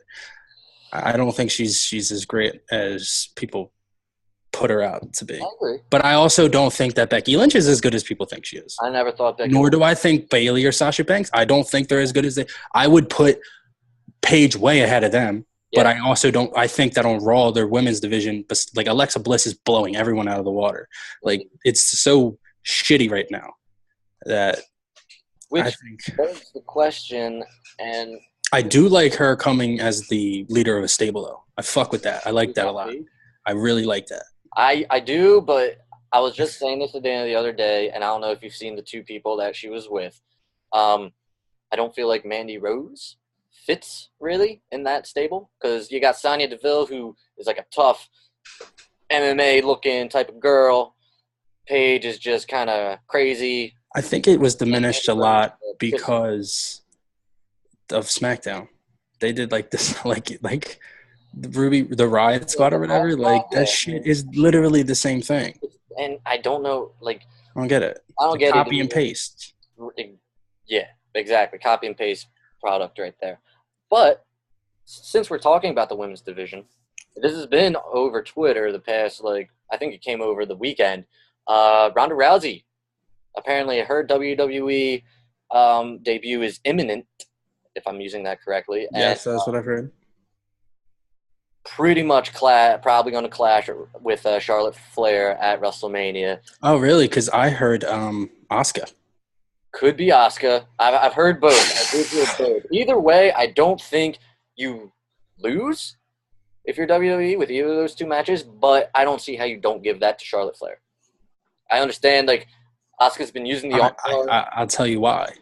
S2: I don't think she's as great as people put her out to be.
S1: I agree.
S2: But I also don't think that Becky Lynch is as good as people think she is.
S1: I never thought Becky.
S2: Nor do I think Bayley or Sasha Banks. I don't think they're as good as they. I would put Paige way ahead of them. Yeah. But I also don't. I think that on Raw, their women's division, like Alexa Bliss, is blowing everyone out of the water. Like, it's so shitty right now that.
S1: Which begs the question, and
S2: I do like her coming as the leader of a stable, though. I fuck with that. I like that a lot. I really like that.
S1: I do, but I was just saying this to Dana the other day, and I don't know if you've seen the 2 people that she was with. I don't feel like Mandy Rose fits really in that stable because you got Sonya Deville, who is like a tough MMA-looking type of girl. Paige is just kind of crazy.
S2: I think it was diminished a lot because of SmackDown. They did like this, like the Riot Squad or whatever. Like, that shit is literally the same thing.
S1: And I don't know, like,
S2: I don't get it.
S1: I don't get it.
S2: Copy and paste.
S1: Yeah, exactly. Copy and paste product right there. But since we're talking about the women's division, this has been over Twitter the past, I think it came over the weekend. Ronda Rousey, apparently her WWE debut is imminent, if I'm using that correctly.
S2: Yes, that's what I've heard.
S1: pretty much probably going to clash with Charlotte Flair at WrestleMania.
S2: Oh, really? Because I heard Asuka.
S1: Could be Asuka. I've heard both. I did hear both. Either way, I don't think you lose if you're WWE with either of those two matches, but I don't see how you don't give that to Charlotte Flair. I understand, like, Asuka's been using the
S2: I'll tell you why.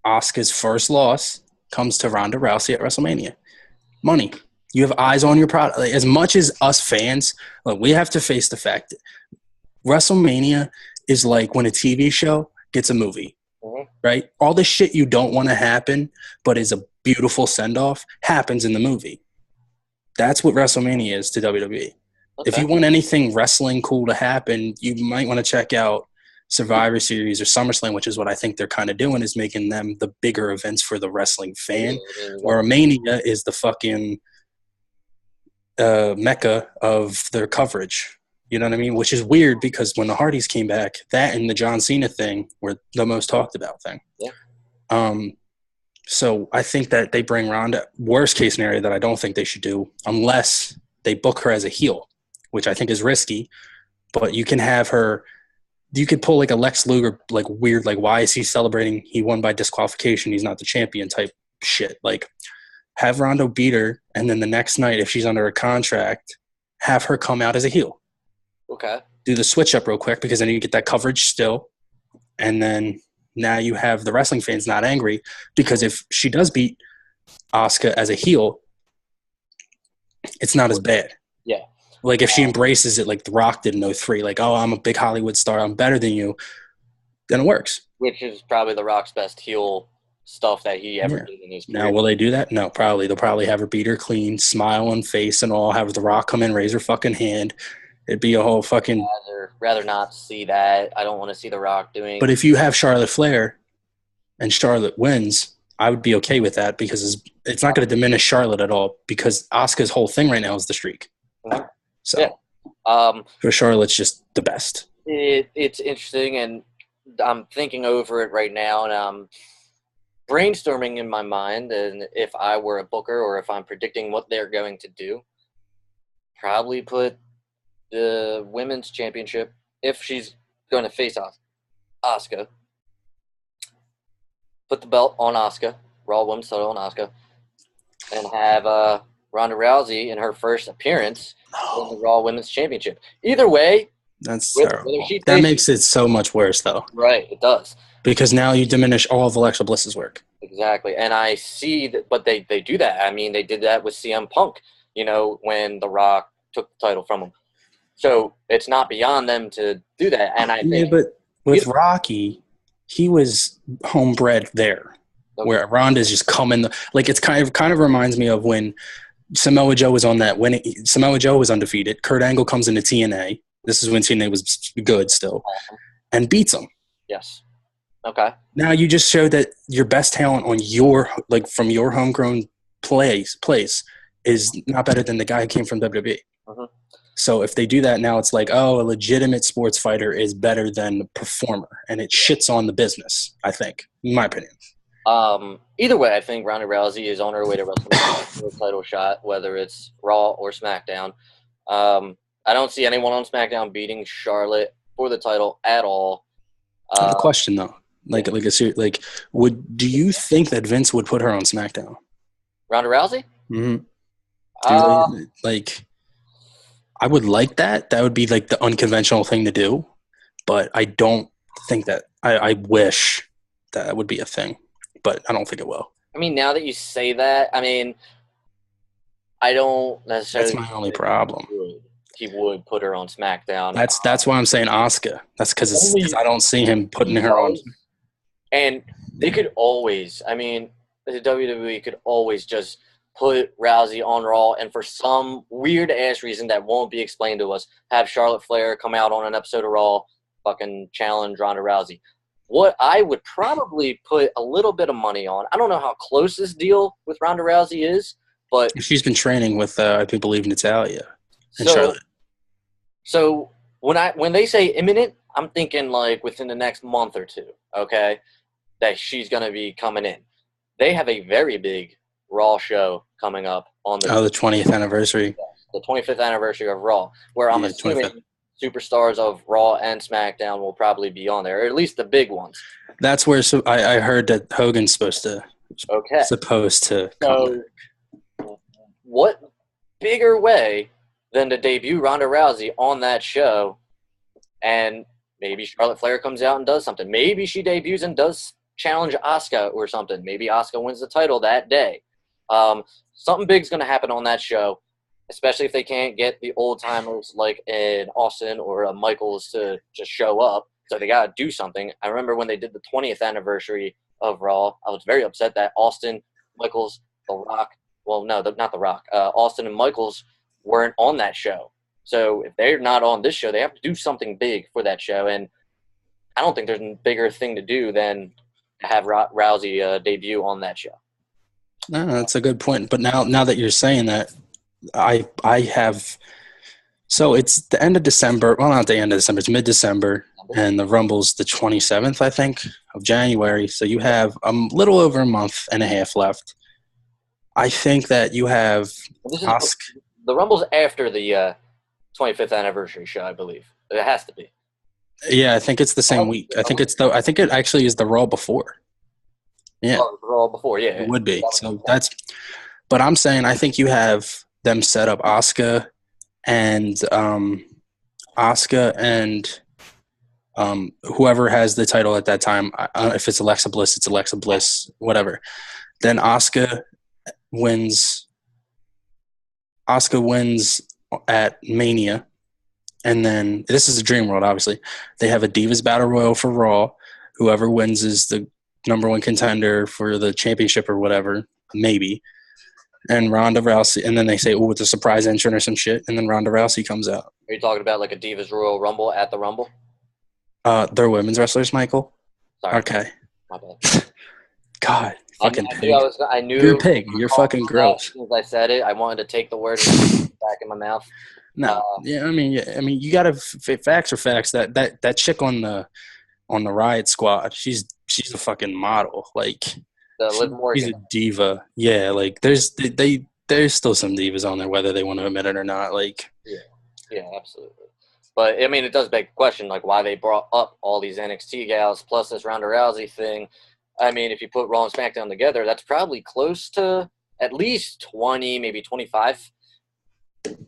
S2: Asuka's first loss comes to Ronda Rousey at WrestleMania. Money. You have eyes on your product. Like, as much as us fans, like, we have to face the fact that WrestleMania is like when a TV show gets a movie, right? All the shit you don't want to happen but is a beautiful send-off happens in the movie. That's what WrestleMania is to WWE. Okay. If you want anything wrestling cool to happen, you might want to check out Survivor Series or SummerSlam, which is what I think they're kind of doing, is making them the bigger events for the wrestling fan, where Mania is the fucking mecca of their coverage. You know what I mean? Which is weird because when the Hardys came back, that and the John Cena thing were the most talked about thing. Yeah. So I think that they bring Ronda, worst case scenario that I don't think they should do, unless they book her as a heel, which I think is risky, but you can have her, you could pull like a Lex Luger, like weird, like why is he celebrating? He won by disqualification. He's not the champion type shit. Like have Ronda beat her. And then the next night, if she's under a contract, have her come out as a heel.
S1: Okay.
S2: Do the switch up real quick because then you get that coverage still. And then now you have the wrestling fans not angry because if she does beat Asuka as a heel, it's not as bad.
S1: Yeah.
S2: Like if she embraces it like The Rock did in 2003, like, oh, I'm a big Hollywood star, I'm better than you, then it works.
S1: Which is probably The Rock's best heel stuff that he ever did in his career.
S2: Now, will they do that? No, probably. They'll probably have her beat her clean, smile on face and all, have The Rock come in, raise her fucking hand. It'd be a whole fucking...
S1: Rather not see that. I don't want to see The Rock doing...
S2: But if you have Charlotte Flair and Charlotte wins, I would be okay with that because it's not going to diminish Charlotte at all because Asuka's whole thing right now is the streak. Mm-hmm. So yeah. For Charlotte's just the best.
S1: It's interesting, and I'm thinking over it right now, and I'm brainstorming in my mind, and if I were a booker or if I'm predicting what they're going to do, probably put the women's championship, if she's going to face Asuka, put the belt on Asuka, Raw Women's title on Asuka, and have Ronda Rousey in her first appearance in the Raw Women's Championship. Either way,
S2: that's terrible. That makes it so much worse, though.
S1: Right, it does.
S2: Because now you diminish all of Alexa Bliss's work.
S1: Exactly, and I see that, but they do that. I mean, they did that with CM Punk, when The Rock took the title from him. So it's not beyond them to do that. And I think,
S2: yeah, but with Rocky, he was homebred there, where Ronda's just coming. Like it's kind of reminds me of when Samoa Joe was on that. When Samoa Joe was undefeated, Kurt Angle comes into TNA. This is when TNA was good still, and beats him.
S1: Yes. Okay. Now
S2: you just showed that your best talent on from your homegrown place is not better than the guy who came from WWE. Mm-hmm. So if they do that now, it's like, oh, a legitimate sports fighter is better than a performer, and it shits on the business, I think, in my opinion.
S1: Either way, I think Ronda Rousey is on her way to WrestleMania for a title shot, whether it's Raw or SmackDown. I don't see anyone on SmackDown beating Charlotte for the title at all.
S2: I have a question, though. Do you think that Vince would put her on SmackDown?
S1: Ronda Rousey?
S2: Mm-hmm. I would like that. That would be like the unconventional thing to do, but I don't think that. I wish that would be a thing, but I don't think it will.
S1: I mean, now that you say that, I mean, I don't necessarily.
S2: That's my only problem.
S1: He would put her on SmackDown.
S2: That's why I'm saying Asuka. That's because I don't see him putting her on.
S1: And they could always. I mean, the WWE could always just put Rousey on Raw, and for some weird-ass reason that won't be explained to us, have Charlotte Flair come out on an episode of Raw, fucking challenge Ronda Rousey. What I would probably put a little bit of money on, I don't know how close this deal with Ronda Rousey is, but...
S2: She's been training with, I believe, Natalya and Charlotte.
S1: So when they say imminent, I'm thinking like within the next month or two, okay, that she's going to be coming in. They have a very big Raw show coming up on the
S2: the 20th anniversary.
S1: the 25th anniversary of Raw, where I'm
S2: Yeah,
S1: assuming
S2: 25th.
S1: superstars of Raw and SmackDown will probably be on there, or at least the big ones.
S2: That's where I heard that Hogan's supposed to come
S1: So, what bigger way than to debut Ronda Rousey on that show, and maybe Charlotte Flair comes out and does something. Maybe she debuts and does challenge Asuka or something. Maybe Asuka wins the title that day. Something big's going to happen on that show, especially if they can't get the old timers like an Austin or a Michaels to just show up. So they got to do something. I remember when they did the 20th anniversary of Raw, I was very upset that Austin, Michaels, The Rock, well, no, not The Rock, Austin and Michaels weren't on that show. So if they're not on this show, they have to do something big for that show. And I don't think there's a bigger thing to do than have Rousey debut on that show.
S2: No, that's a good point. But now that you're saying that, I have. So it's the end of December. Well, not the end of December. It's mid-December, and the Rumble's the 27th, I think, of January. So you have a little over a month and a half left. I think that you have
S1: the Rumble's after the 25th anniversary show, I believe. It has to be.
S2: Yeah, I think it's the same week. I think it actually is the Raw before. Yeah.
S1: Oh, Raw before, yeah.
S2: It would be. So but I'm saying I think you have them set up Asuka and whoever has the title at that time. If it's Alexa Bliss, it's Alexa Bliss, whatever. Then Asuka wins at Mania. And then this is a Dream World, obviously. They have a Divas Battle Royal for Raw. Whoever wins is the number one contender for the championship or whatever, maybe. And Ronda Rousey, and then they say, "Oh, it's a surprise entrant or some shit," and then Ronda Rousey comes out.
S1: Are you talking about like a Divas Royal Rumble at the Rumble?
S2: They're women's wrestlers, Michael.
S1: Sorry.
S2: Okay.
S1: My bad.
S2: God, fucking pig.
S1: I knew
S2: you're a pig. You're fucking gross.
S1: As soon as I said it, I wanted to take the word back in my mouth.
S2: No, I mean, you gotta facts are facts. That chick on the Riot Squad, she's a fucking model. Like, she's a diva. Yeah, like there's still some divas on there, whether they want to admit it or not. Like,
S1: yeah, absolutely. But I mean, it does beg the question, like why they brought up all these NXT gals plus this Ronda Rousey thing. I mean, if you put Raw and SmackDown together, that's probably close to at least 20, maybe 25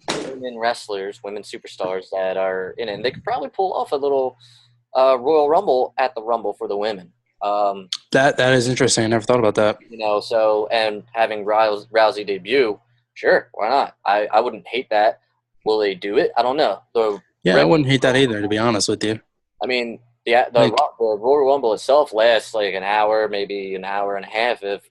S1: women wrestlers, women superstars that are in it. And they could probably pull off a little Royal Rumble at the Rumble for the women.
S2: That is interesting. I never thought about that.
S1: So and having Rousey debut, sure, why not? I wouldn't hate that. Will they do it? I don't know.
S2: I wouldn't hate that either, to be honest with you.
S1: I mean, the Royal Rumble itself lasts like an hour, maybe an hour and a half if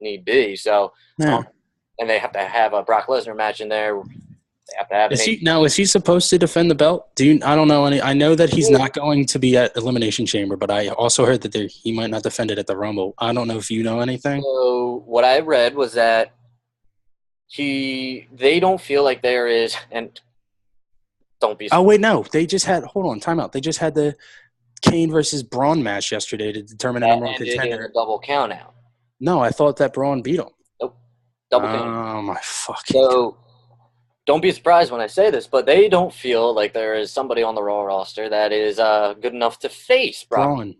S1: need be. So, and they have to have a Brock Lesnar match in there. They have to have.
S2: Is he supposed to defend the belt? I don't know any. I know that he's not going to be at Elimination Chamber, but I also heard that he might not defend it at the Rumble. I don't know if you know anything.
S1: So what I read was that they don't feel like there is, and don't be.
S2: Oh wait, no, they just had. Hold on, timeout. They just had the Kane versus Braun match yesterday to determine the number one contender.
S1: A double count out.
S2: No, I thought that Braun beat him.
S1: Nope. Double count.
S2: Oh my fucking.
S1: So don't be surprised when I say this, but they don't feel like there is somebody on the Raw roster that is good enough to face Brock.
S2: Braun.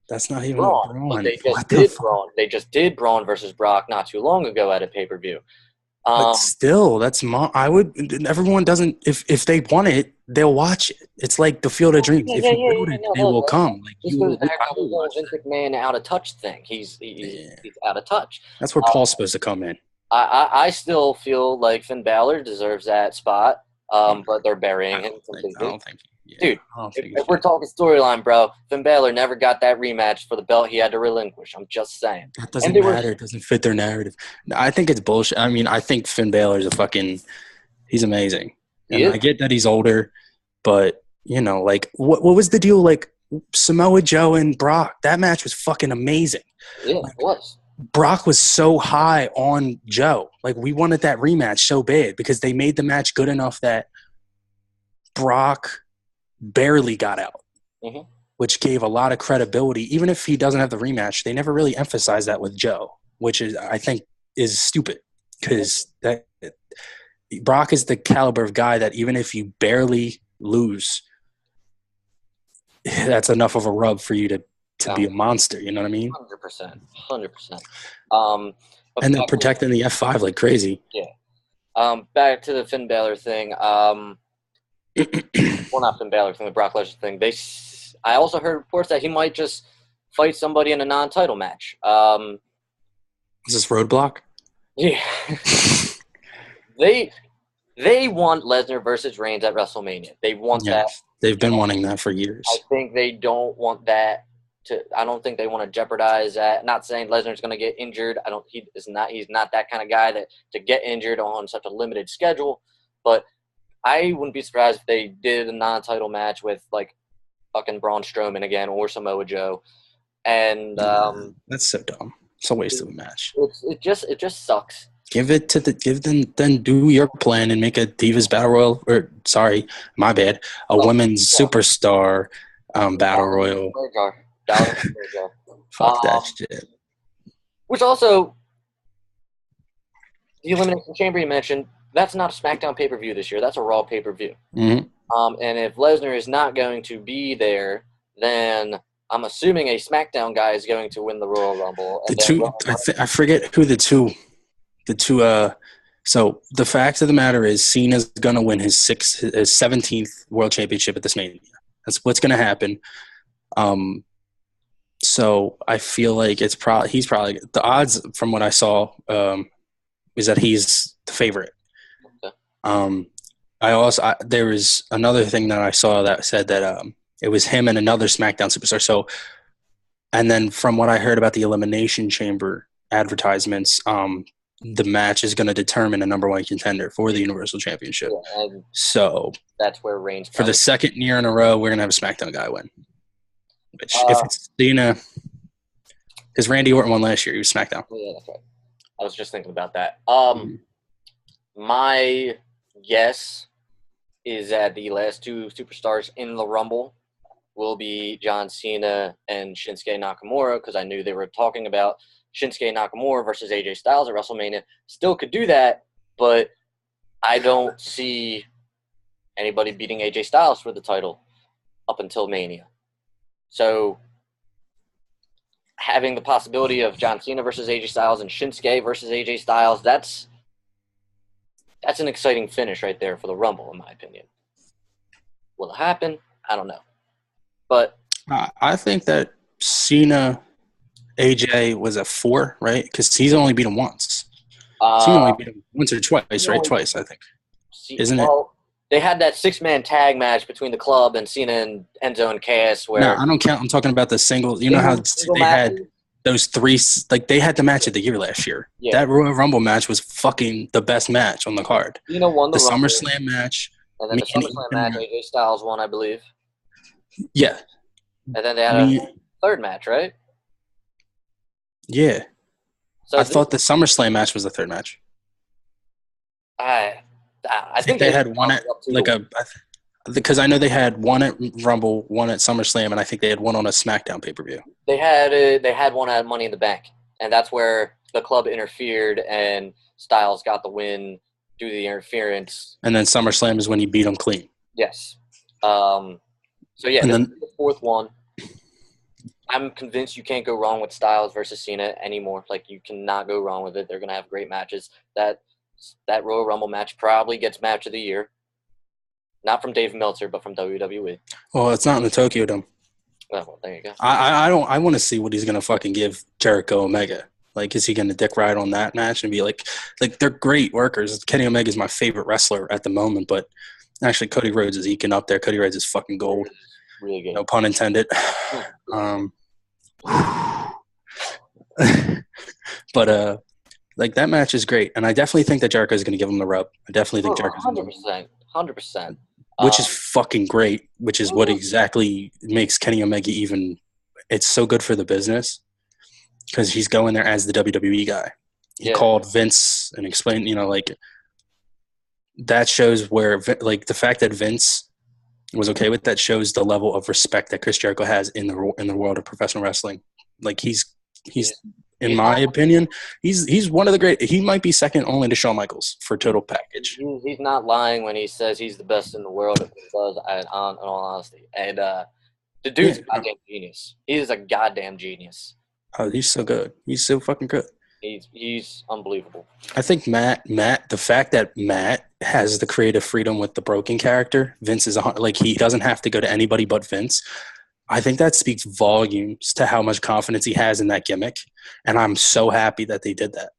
S2: That's not even Braun.
S1: But they just did Braun. They just did Braun versus Brock not too long ago at a pay-per-view.
S2: But still, that's everyone doesn't. If they want it, they'll watch it. It's like the Field of Dreams. If you build it, they will come. Like
S1: this goes back to the whole Vince McMahon out of touch thing. He's out of touch.
S2: That's where Paul's supposed to come in.
S1: I still feel like Finn Balor deserves that spot, but they're burying him.
S2: I don't think.
S1: Dude, if we're talking storyline, bro, Finn Balor never got that rematch for the belt he had to relinquish. I'm just saying.
S2: That doesn't matter. It doesn't fit their narrative. I think it's bullshit. I mean, I think Finn Balor's he's amazing. And I get that he's older, but, like, what was the deal? Like, Samoa Joe and Brock, that match was fucking amazing.
S1: Yeah, it was.
S2: Brock was so high on Joe. Like, we wanted that rematch so bad because they made the match good enough that Brock barely got out, which gave a lot of credibility. Even if he doesn't have the rematch, they never really emphasized that with Joe, which I think is stupid. because that Brock is the caliber of guy that even if you barely lose, that's enough of a rub for you to be a monster. You know what I mean?
S1: 100%.
S2: And they're protecting the F5 like crazy.
S1: Yeah. Back to the Finn Balor thing. Well, not Finn Balor thing, the Brock Lesnar thing. I also heard reports that he might just fight somebody in a non-title match.
S2: Is this Roadblock?
S1: Yeah. They want Lesnar versus Reigns at WrestleMania. They want that.
S2: They've been wanting that for years.
S1: I think they don't want that I don't think they want to jeopardize that. Not saying Lesnar's going to get injured. He's not that kind of guy to get injured on such a limited schedule. But I wouldn't be surprised if they did a non-title match with like fucking Braun Strowman again or Samoa Joe. And
S2: that's so dumb. It's a waste of a match.
S1: It just sucks.
S2: Give them do your plan and make a Divas Battle Royal, or sorry, my bad, a women's superstar Battle Royal. Fuck that shit. Which
S1: also, the Elimination Chamber you mentioned, that's not a SmackDown pay-per-view this year. That's a Raw pay-per-view.
S2: Mm-hmm.
S1: And if Lesnar is not going to be there, then I'm assuming a SmackDown guy is going to win the Royal Rumble.
S2: I forget who the two. So the fact of the matter is, Cena's gonna win his 17th World Championship at this Mania. That's what's gonna happen. So I feel like he's probably the odds from what I saw is that he's the favorite.
S1: Okay.
S2: There was another thing that I saw that said that it was him and another SmackDown superstar. So, and then from what I heard about the Elimination Chamber advertisements, the match is going to determine a number one contender for the Universal Championship.
S1: Yeah,
S2: so
S1: that's where Reigns
S2: for the second year in a row, we're going to have a SmackDown guy win. Which, if it's Cena, because Randy Orton won last year, he was SmackDown.
S1: Yeah, that's right. I was just thinking about that. My guess is that the last two superstars in the Rumble will be John Cena and Shinsuke Nakamura, because I knew they were talking about Shinsuke Nakamura versus AJ Styles at WrestleMania. Still could do that, but I don't see anybody beating AJ Styles for the title up until Mania. So having the possibility of John Cena versus AJ Styles and Shinsuke versus AJ Styles, that's an exciting finish right there for the Rumble, in my opinion. Will it happen? I don't know. But
S2: I think that Cena AJ was a 4, right? Because he's only beat him once. Cena only beat him once or twice, right? Twice, I think. Isn't it?
S1: They had that 6-man tag match between the club and Cena and Enzo and Cass. Where
S2: no, I don't count. I'm talking about the singles. You know how they had those 3, like they had the match of the year last year. Yeah. That Royal Rumble match was fucking the best match on the card.
S1: Cena won the
S2: SummerSlam match.
S1: And then the SummerSlam match, AJ Styles won, I believe.
S2: Yeah.
S1: And then they had a third match, right?
S2: Yeah. So I thought the SummerSlam match was the third match.
S1: I think
S2: they had one at because I know they had one at Rumble, one at SummerSlam, and I think they had one on a SmackDown pay-per-view.
S1: They had one at Money in the Bank, and that's where the club interfered and Styles got the win due to the interference.
S2: And then SummerSlam is when he beat him clean.
S1: Yes. So yeah, and then the fourth one. I'm convinced you can't go wrong with Styles versus Cena anymore. Like, you cannot go wrong with it. They're gonna have great matches. That Royal Rumble match probably gets match of the year. Not from Dave Meltzer, but from WWE.
S2: Well, it's not in the Tokyo Dome.
S1: Well, there you go.
S2: I want to see what he's gonna fucking give Jericho Omega. Like, is he gonna dick ride on that match and be like they're great workers. Kenny Omega is my favorite wrestler at the moment, but actually Cody Rhodes is eking up there. Cody Rhodes is fucking gold.
S1: Really good.
S2: No pun intended. But like, that match is great, and I definitely think that Jericho is going to give him the rub. I definitely think Jericho's
S1: 100%.
S2: Which is fucking great, which is what exactly makes Kenny Omega even – it's so good for the business because he's going there as the WWE guy. He called Vince and explained, like, that shows where – like, the fact that Vince was okay with that shows the level of respect that Chris Jericho has in the world of professional wrestling. Like, he's in my opinion, he's one of the great. He might be second only to Shawn Michaels for total package.
S1: He's not lying when he says he's the best in the world. If he does, in all honesty, and the dude's a goddamn genius. He is a goddamn genius.
S2: Oh, he's so good. He's so fucking good.
S1: He's unbelievable.
S2: I think Matt, the fact that Matt has the creative freedom with the broken character, Vince is like he doesn't have to go to anybody but Vince. I think that speaks volumes to how much confidence he has in that gimmick, and I'm so happy that they did that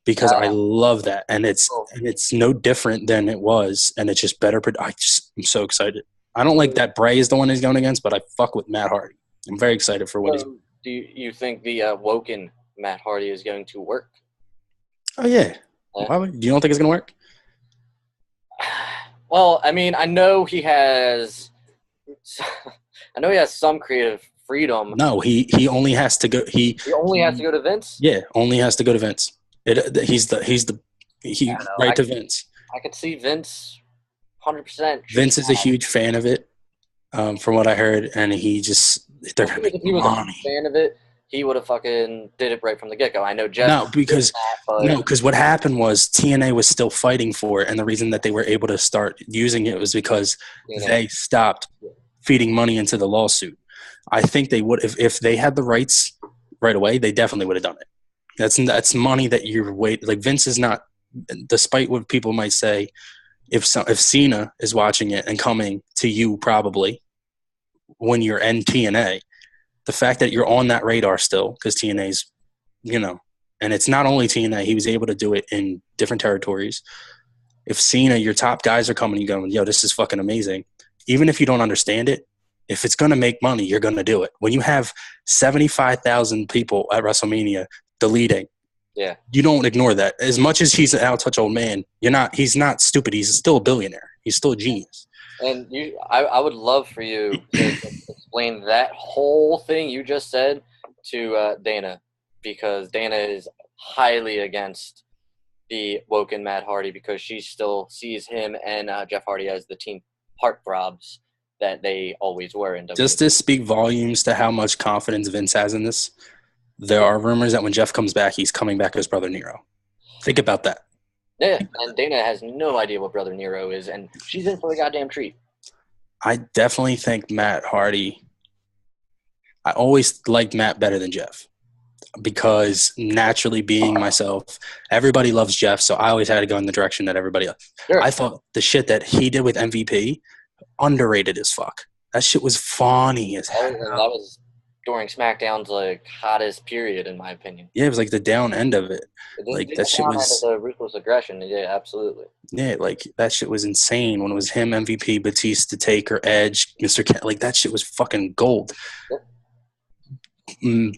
S2: because I love that, and it's no different than it was, and it's just better. I'm so excited. I don't like that Bray is the one he's going against, but I fuck with Matt Hardy. I'm very excited for what he's.
S1: Do you think the Woken Matt Hardy is going to work?
S2: Oh yeah. You don't think it's gonna work?
S1: Well, I mean, I know he has some creative freedom.
S2: No, he only has to go. He
S1: only has to go to Vince.
S2: Yeah, only has to go to Vince. He's right to Vince.
S1: I could see Vince 100%.
S2: Vince is a huge fan of it, from what I heard, and they're gonna make money. If he was a
S1: fan of it, he would have fucking did it right from the get-go. I know Jeff.
S2: No, because what happened was TNA was still fighting for it, and the reason that they were able to start using it was because they stopped feeding money into the lawsuit. I think they would if they had the rights right away. They definitely would have done it. That's money that you're waiting. Like Vince is not, despite what people might say. If Cena is watching it and coming to you probably when you're in TNA, the fact that you're on that radar still because TNA's, and it's not only TNA. He was able to do it in different territories. If Cena, your top guys are coming, you going, yo, this is fucking amazing. Even if you don't understand it, if it's going to make money, you're going to do it. When you have 75,000 people at WrestleMania deleting, you don't ignore that. As much as he's an out-touch old man, he's not stupid. He's still a billionaire. He's still a genius.
S1: And I would love for you to explain that whole thing you just said to Dana, because Dana is highly against the Woken Matt Hardy because she still sees him and Jeff Hardy as the team heartthrobs that they always were in WWE.
S2: Just to speak volumes to how much confidence Vince has in this, there are rumors that when Jeff comes back, he's coming back as Brother Nero. Think about that.
S1: Yeah, and Dana has no idea what Brother Nero is, and she's in for the goddamn treat.
S2: I definitely think Matt Hardy – I always liked Matt better than Jeff because naturally being myself, everybody loves Jeff, so I always had to go in the direction that everybody else. Sure. I thought the shit that he did with MVP, underrated as fuck. That shit was funny as hell.
S1: That was during SmackDown's hottest period, in my opinion.
S2: Yeah, it was like the down end of it. That shit was
S1: the ruthless aggression. Yeah, absolutely.
S2: Yeah, that shit was insane when it was him, MVP, Batista, Taker, Edge, Mr. That shit was fucking gold. Yep.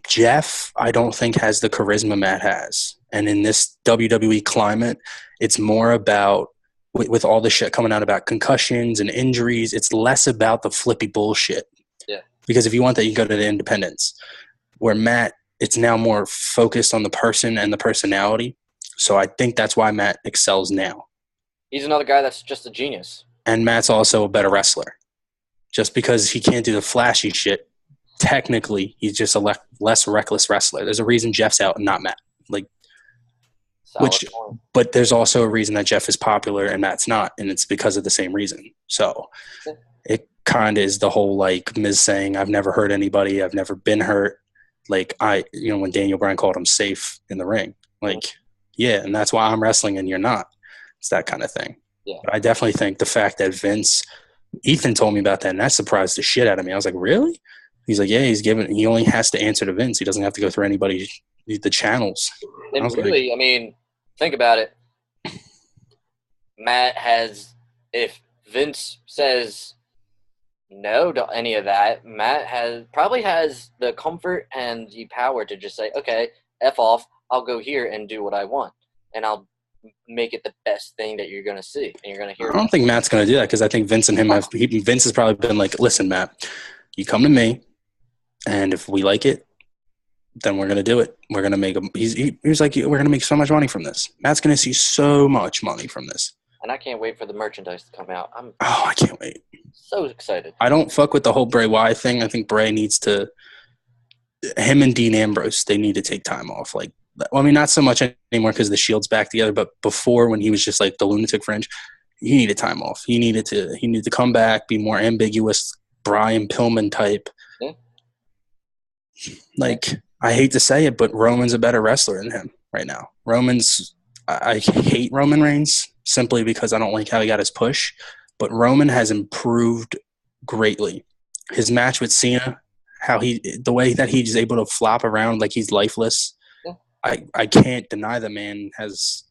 S2: Jeff, I don't think has the charisma Matt has, and in this WWE climate, it's more about with all the shit coming out about concussions and injuries. It's less about the flippy bullshit.
S1: Yeah.
S2: Because if you want that, you go to the independents. Where Matt, it's now more focused on the person and the personality. So I think that's why Matt excels now.
S1: He's another guy that's just a genius.
S2: And Matt's also a better wrestler. Just because he can't do the flashy shit, technically, he's just a less reckless wrestler. There's a reason Jeff's out and not Matt. But there's also a reason that Jeff is popular and Matt's not, and it's because of the same reason. So it kind of is the whole Miz saying, I've never hurt anybody, I've never been hurt. When Daniel Bryan called him safe in the ring, yeah, and that's why I'm wrestling and you're not. It's that kind of thing.
S1: Yeah.
S2: But I definitely think the fact that Ethan told me about that, and that surprised the shit out of me. I was like, really? He's like, yeah, he only has to answer to Vince. He doesn't have to go through anybody, the channels.
S1: And really, think about it. Matt if Vince says no to any of that, Matt probably has the comfort and the power to just say, okay, F off, I'll go here and do what I want. And I'll make it the best thing that you're going to see. And you're going to hear.
S2: I don't think Matt's going to do that because I think Vince and him Vince has probably been like, listen, Matt, you come to me, and if we like it, then we're going to do it. We're going to make he was like, we're going to make so much money from this. Matt's going to see so much money from this.
S1: And I can't wait for the merchandise to come out.
S2: I can't wait.
S1: So excited.
S2: I don't fuck with the whole Bray Wyatt thing. I think Bray needs to him and Dean Ambrose, they need to take time off. Like, well, I mean, not so much anymore because the Shield's back together, but before when he was just like the lunatic fringe, he needed time off. He needed to come back, be more ambiguous, Brian Pillman type.
S1: Yeah.
S2: Like, I hate to say it, but Roman's a better wrestler than him right now. I hate Roman Reigns simply because I don't like how he got his push, but Roman has improved greatly. His match with Cena, the way that he's able to flop around like he's lifeless,
S1: Yeah.
S2: I can't deny the man has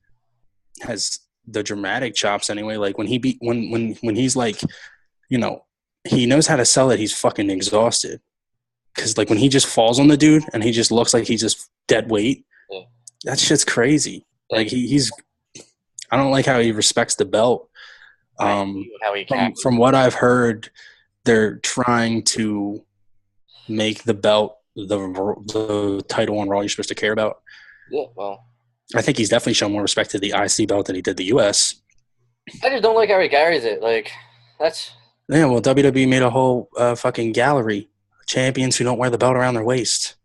S2: the dramatic chops anyway. Like when he's like, you know, he knows how to sell it. He's fucking exhausted. Because like when he just falls on the dude and he just looks like he's just dead weight,
S1: Yeah.
S2: that shit's crazy. Yeah. Like he's, I don't like how he respects the belt. From what I've heard, they're trying to make the belt the title on Raw you're supposed to care about.
S1: Yeah, well,
S2: I think he's definitely shown more respect to the IC belt than he did the US.
S1: I just don't like how he carries it. Like, that's...
S2: Yeah, well, WWE made a whole fucking gallery of champions who don't wear the belt around their waist.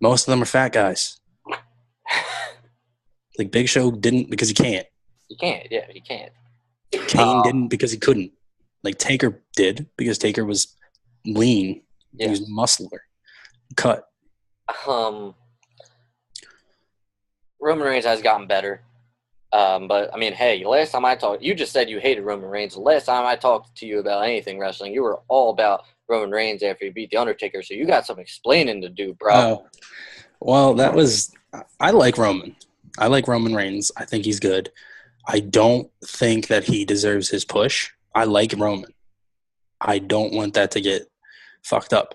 S2: Most of them are fat guys. Like, Big Show didn't because he can't.
S1: He can't, yeah, he can't.
S2: Kane didn't because he couldn't. Like, Taker did because Taker was lean. Yeah. He was muscular. Cut.
S1: Roman Reigns has gotten better. But, I mean, hey, last time I talked, you just said you hated Roman Reigns. The last time I talked to you about anything wrestling, you were all about Roman Reigns after he beat The Undertaker, so you got some explaining to do, bro.
S2: Well, I like Roman. I like Roman Reigns. I think he's good. I don't think that he deserves his push. I like Roman. I don't want that to get fucked up.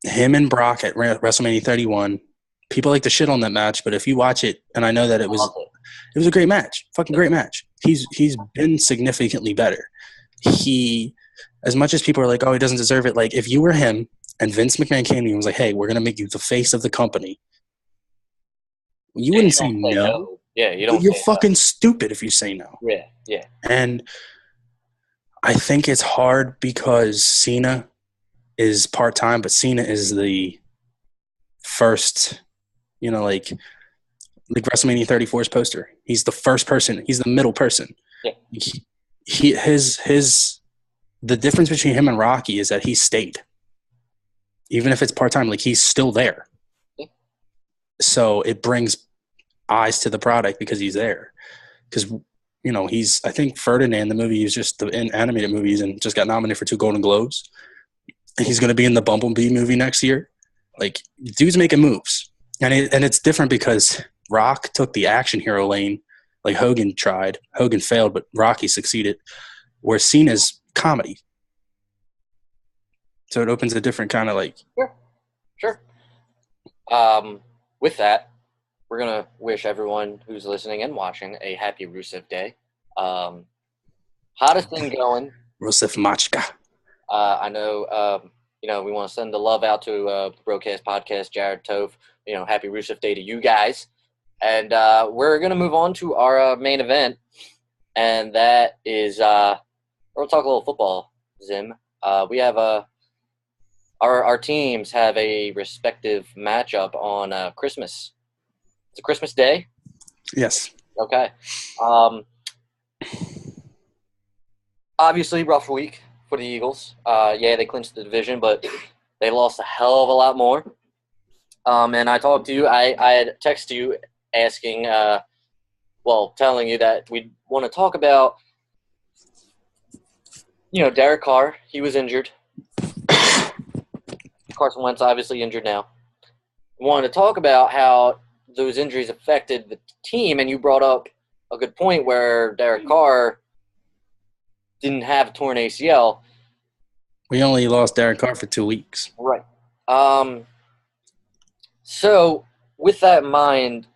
S2: Him and Brock at WrestleMania 31, people like to shit on that match, but if you watch it, and I know that it was a great match, fucking great match. He's been significantly better. As much as people are like, oh, he doesn't deserve it, like if you were him and Vince McMahon came to you and was like, hey, we're gonna make you the face of the company, you wouldn't say no.
S1: Yeah, you don't.
S2: You're fucking stupid if you say no.
S1: Yeah.
S2: And I think it's hard because Cena is part-time, but Cena is the first, like WrestleMania 34's poster. He's the first person. He's the middle person.
S1: Yeah.
S2: The difference between him and Rocky is that he stayed. Even if it's part-time, like he's still there.
S1: Yeah.
S2: So it brings eyes to the product because he's there. Because, I think Ferdinand, the movie, is just the animated movies and just got nominated for 2 Golden Globes. He's going to be in the Bumblebee movie next year. Like, dude's making moves. And it's different because Rock took the action hero lane. Like Hogan tried. Hogan failed, but Rocky succeeded. Where Cena's comedy. So it opens a different kind of like...
S1: Sure. With that, we're going to wish everyone who's listening and watching a happy Rusev Day. Hottest thing going.
S2: Rusev Machka.
S1: I know, we want to send the love out to the Broadcast Podcast, Jared Tove. Happy Rusev Day to you guys. And we're going to move on to our main event. And that is, we'll talk a little football, Zim. We have our teams have a respective matchup on Christmas. It's a Christmas Day?
S2: Yes.
S1: Okay. Obviously, rough week for the Eagles. They clinched the division, but they lost a hell of a lot more. And I talked to you. I had texted you asking, telling you that we want to talk about, Derek Carr. He was injured. Carson Wentz obviously injured now. We wanted to talk about how those injuries affected the team, and you brought up a good point where Derek Carr didn't have a torn ACL.
S2: We only lost Derek Carr for 2 weeks.
S1: Right. So with that in mind,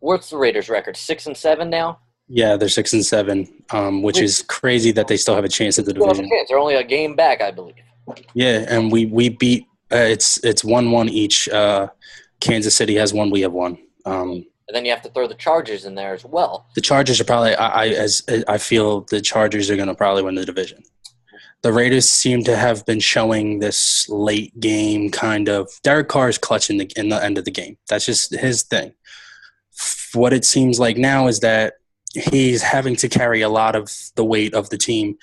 S1: what's the Raiders' record? 6-7 now? Yeah,
S2: they're 6-7, which is crazy that they still have a chance at the division.
S1: They're only a game back, I believe.
S2: Yeah, and we beat. It's 1-1 each. Kansas City has 1. We have 1.
S1: And then you have to throw the Chargers in there as well.
S2: The Chargers are probably. I feel the Chargers are going to probably win the division. The Raiders seem to have been showing this late game kind of. Derek Carr is clutch in the end of the game. That's just his thing. What it seems like now is that he's having to carry a lot of the weight of the team.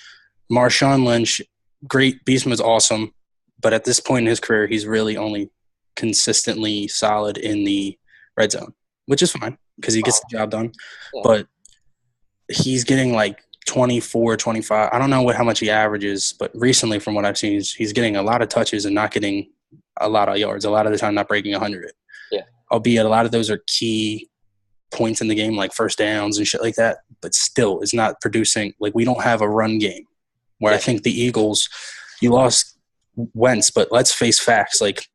S2: Marshawn Lynch, great. Beastman was awesome. But at this point in his career, he's really only consistently solid in the red zone, which is fine because he gets the job done.
S1: Yeah.
S2: But he's getting like 24, 25. I don't know how much he averages, but recently from what I've seen, he's getting a lot of touches and not getting a lot of yards. A lot of the time not breaking 100.
S1: Yeah.
S2: Albeit a lot of those are key points in the game, like first downs and shit like that, but still is not producing. Like, we don't have a run game where I think the Eagles, you lost Wentz, but let's face facts. Like,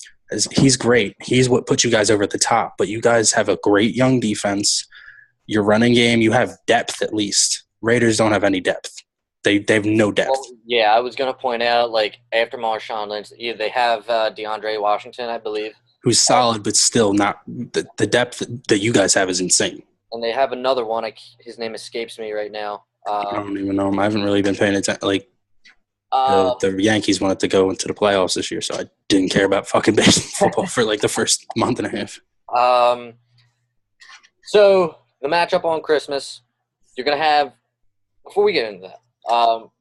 S2: he's great. He's what put you guys over at the top, but you guys have a great young defense. Your running game, you have depth at least. Raiders don't have any depth. They have no depth.
S1: Well, yeah, I was going to point out, like, after Marshawn Lynch, they have DeAndre Washington, I believe.
S2: Who's solid, but still not – the depth that you guys have is insane.
S1: And they have another one. His name escapes me right now.
S2: I don't even know him. I haven't really been paying attention. Like, the Yankees wanted to go into the playoffs this year, so I didn't care about fucking baseball football for, like, the first month and a half.
S1: So the matchup on Christmas, you're going to have – before we get into that,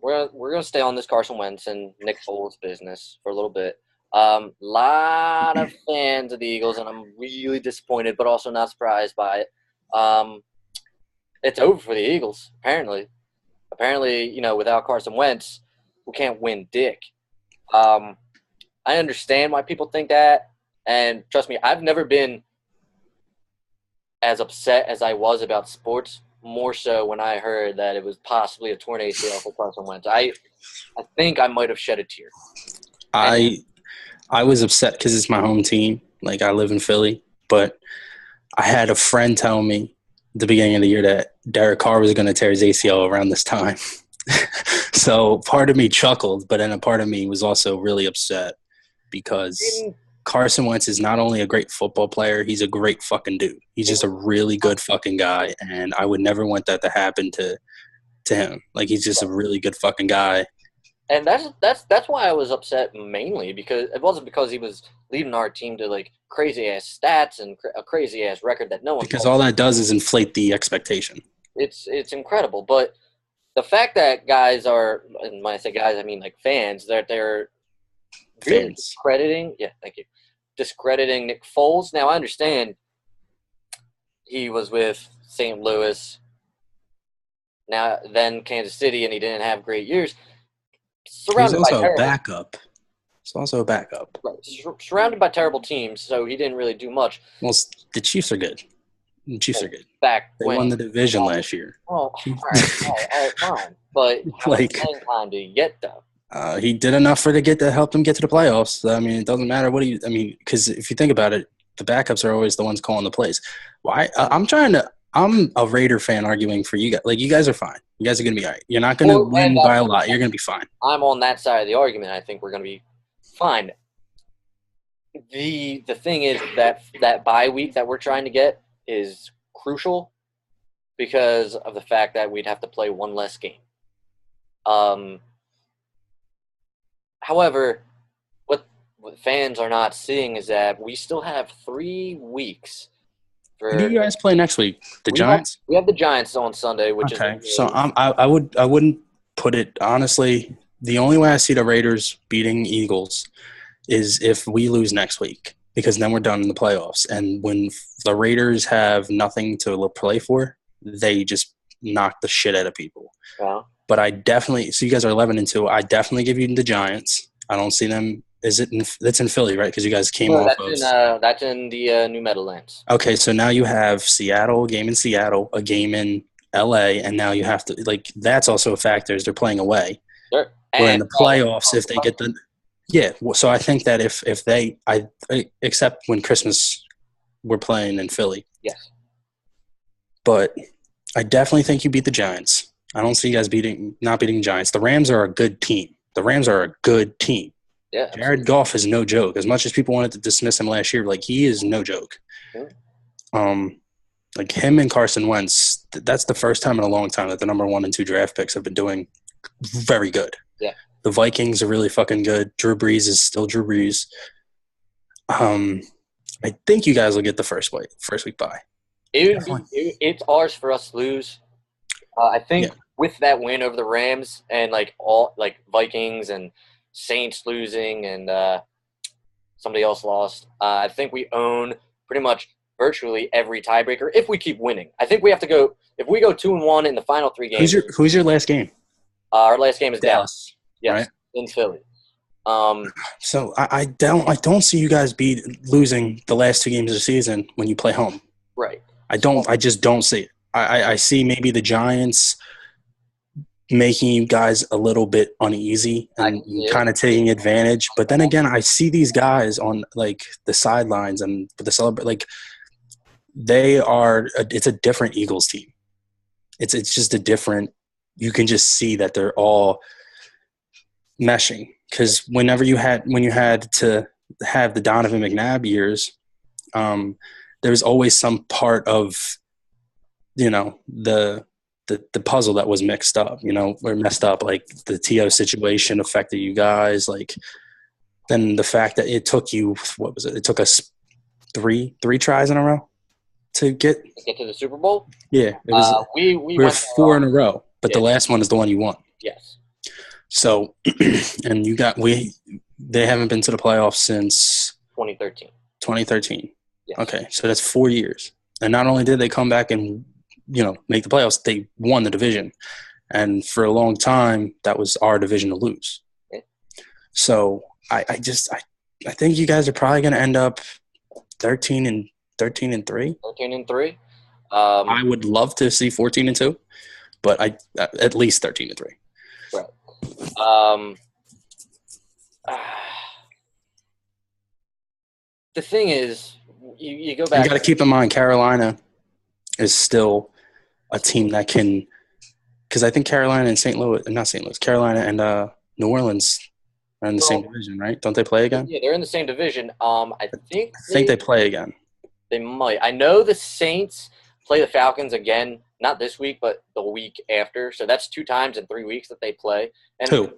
S1: we're gonna stay on this Carson Wentz and Nick Foles business for a little bit. Lot of fans of the Eagles, and I'm really disappointed, but also not surprised by it. It's over for the Eagles. Apparently, without Carson Wentz, we can't win dick. I understand why people think that, and trust me, I've never been as upset as I was about sports. More so when I heard that it was possibly a torn ACL for Carson Wentz. I think I might have shed a tear.
S2: I was upset because it's my home team. Like, I live in Philly, but I had a friend tell me at the beginning of the year that Derek Carr was going to tear his ACL around this time. So part of me chuckled, but then a part of me was also really upset because Carson Wentz is not only a great football player, he's a great fucking dude. He's just a really good fucking guy, and I would never want that to happen to him. Like, he's just a really good fucking guy.
S1: And that's why I was upset mainly, because it wasn't because he was leading our team to, like, crazy-ass stats and a crazy-ass record that no one –
S2: because all that does is inflate the expectation.
S1: It's incredible. But the fact that guys are – and when I say guys, I mean, like, fans – they're really discrediting Nick Foles. Now, I understand he was with St. Louis, then Kansas City, and he didn't have great years.
S2: He's also a backup. He's also a backup.
S1: Right. Surrounded by terrible teams, so he didn't really do much.
S2: Well, the Chiefs are good. The Chiefs are good.
S1: They
S2: won the division last year.
S1: Oh, all right, fine. But how much playing time did he get, though?
S2: He did enough to help them get to the playoffs. I mean, it doesn't matter because if you think about it, the backups are always the ones calling the plays. Why? I'm a Raider fan arguing for you guys. Like, you guys are fine. You guys are going to be all right. You're not going to win by a lot. You're going to be fine.
S1: I'm on that side of the argument. I think we're going to be fine. The thing is that bye week that we're trying to get is crucial because of the fact that we'd have to play one less game. However, what fans are not seeing is that we still have 3 weeks.
S2: Who do you guys play next week? The Giants?
S1: We have the Giants on Sunday, which is
S2: okay. So I wouldn't put it honestly. The only way I see the Raiders beating Eagles is if we lose next week, because then we're done in the playoffs. And when the Raiders have nothing to play for, they just knock the shit out of people.
S1: Yeah.
S2: But I definitely – so you guys are 11-2. I definitely give you the Giants. I don't see them – that's in Philly, right? Because you guys came off of –
S1: that's in the New Meadowlands.
S2: Okay, so now you have Seattle, a game in Seattle, a game in L.A., and now you have to – like, that's also a factor is they're playing away.
S1: Sure.
S2: Where in the playoffs, if they get the – yeah, so I think that if they – except when Christmas we're playing in Philly.
S1: Yes.
S2: But I definitely think you beat the Giants. I don't see you guys not beating the Giants. The Rams are a good team.
S1: Yeah,
S2: Jared Goff is no joke. As much as people wanted to dismiss him last year, like, he is no joke.
S1: Yeah.
S2: Like, him and Carson Wentz, that's the first time in a long time that the number 1 and 2 draft picks have been doing very good.
S1: Yeah.
S2: The Vikings are really fucking good. Drew Brees is still Drew Brees. I think you guys will get the first week bye.
S1: It's ours for us to lose. I think with that win over the Rams and all Vikings and Saints losing and somebody else lost, I think we own pretty much virtually every tiebreaker if we keep winning. I think we have to go if we go 2-1 in the final 3 games.
S2: Who's your last game?
S1: Our last game is Dallas. Yes,
S2: right?
S1: In Philly.
S2: So I don't see you guys losing the last 2 games of the season when you play home.
S1: Right.
S2: I just don't see it. I see maybe the Giants making you guys a little bit uneasy and kind of taking advantage. But then again, I see these guys on the sidelines and it's a different Eagles team. It's just a different. You can just see that they're all meshing because when you had to have the Donovan McNabb years, there was always some part of the puzzle that was mixed up, or messed up. Like the TO situation affected you guys. Then the fact that it took you, what was it? It took us three tries in a row to get
S1: to the Super Bowl.
S2: Yeah, it was. We were 4 in a row, but the last one is the one you won.
S1: Yes.
S2: So, and they haven't been to the playoffs since
S1: 2013.
S2: 2013.
S1: Yes.
S2: Okay, so that's 4 years. And not only did they come back and make the playoffs, they won the division. And for a long time, that was our division to lose. Okay. So I think you guys are probably going to end up 13-3.
S1: 13-3.
S2: I would love to see 14-2, but at least 13-3.
S1: Right. The thing is, you go back.
S2: You got to keep in mind, Carolina is still a team that can, because I think Carolina and New Orleans are in the same division, right? Don't they play again?
S1: Yeah, they're in the same division. I think
S2: they play again.
S1: They might. I know the Saints play the Falcons again, not this week, but the week after. So that's 2 times in 3 weeks that they play. And
S2: 2.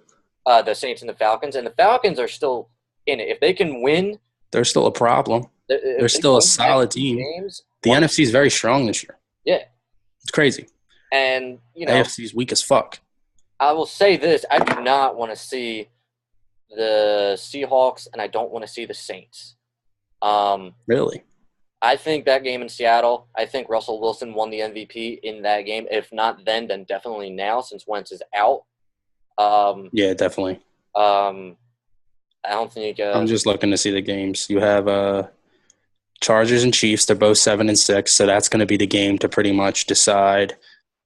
S1: The Saints and the Falcons. And the Falcons are still in it. If they can win.
S2: They're still a problem. They're still a solid team. The NFC is very strong this year.
S1: Yeah.
S2: It's crazy.
S1: And,
S2: AFC is weak as fuck.
S1: I will say this. I do not want to see the Seahawks, and I don't want to see the Saints.
S2: Really?
S1: I think that game in Seattle, I think Russell Wilson won the MVP in that game. If not then definitely now since Wentz is out.
S2: Yeah, definitely.
S1: I don't think
S2: I'm just looking to see the games. You have Chargers and Chiefs. They're both 7-6, so that's going to be the game to pretty much decide.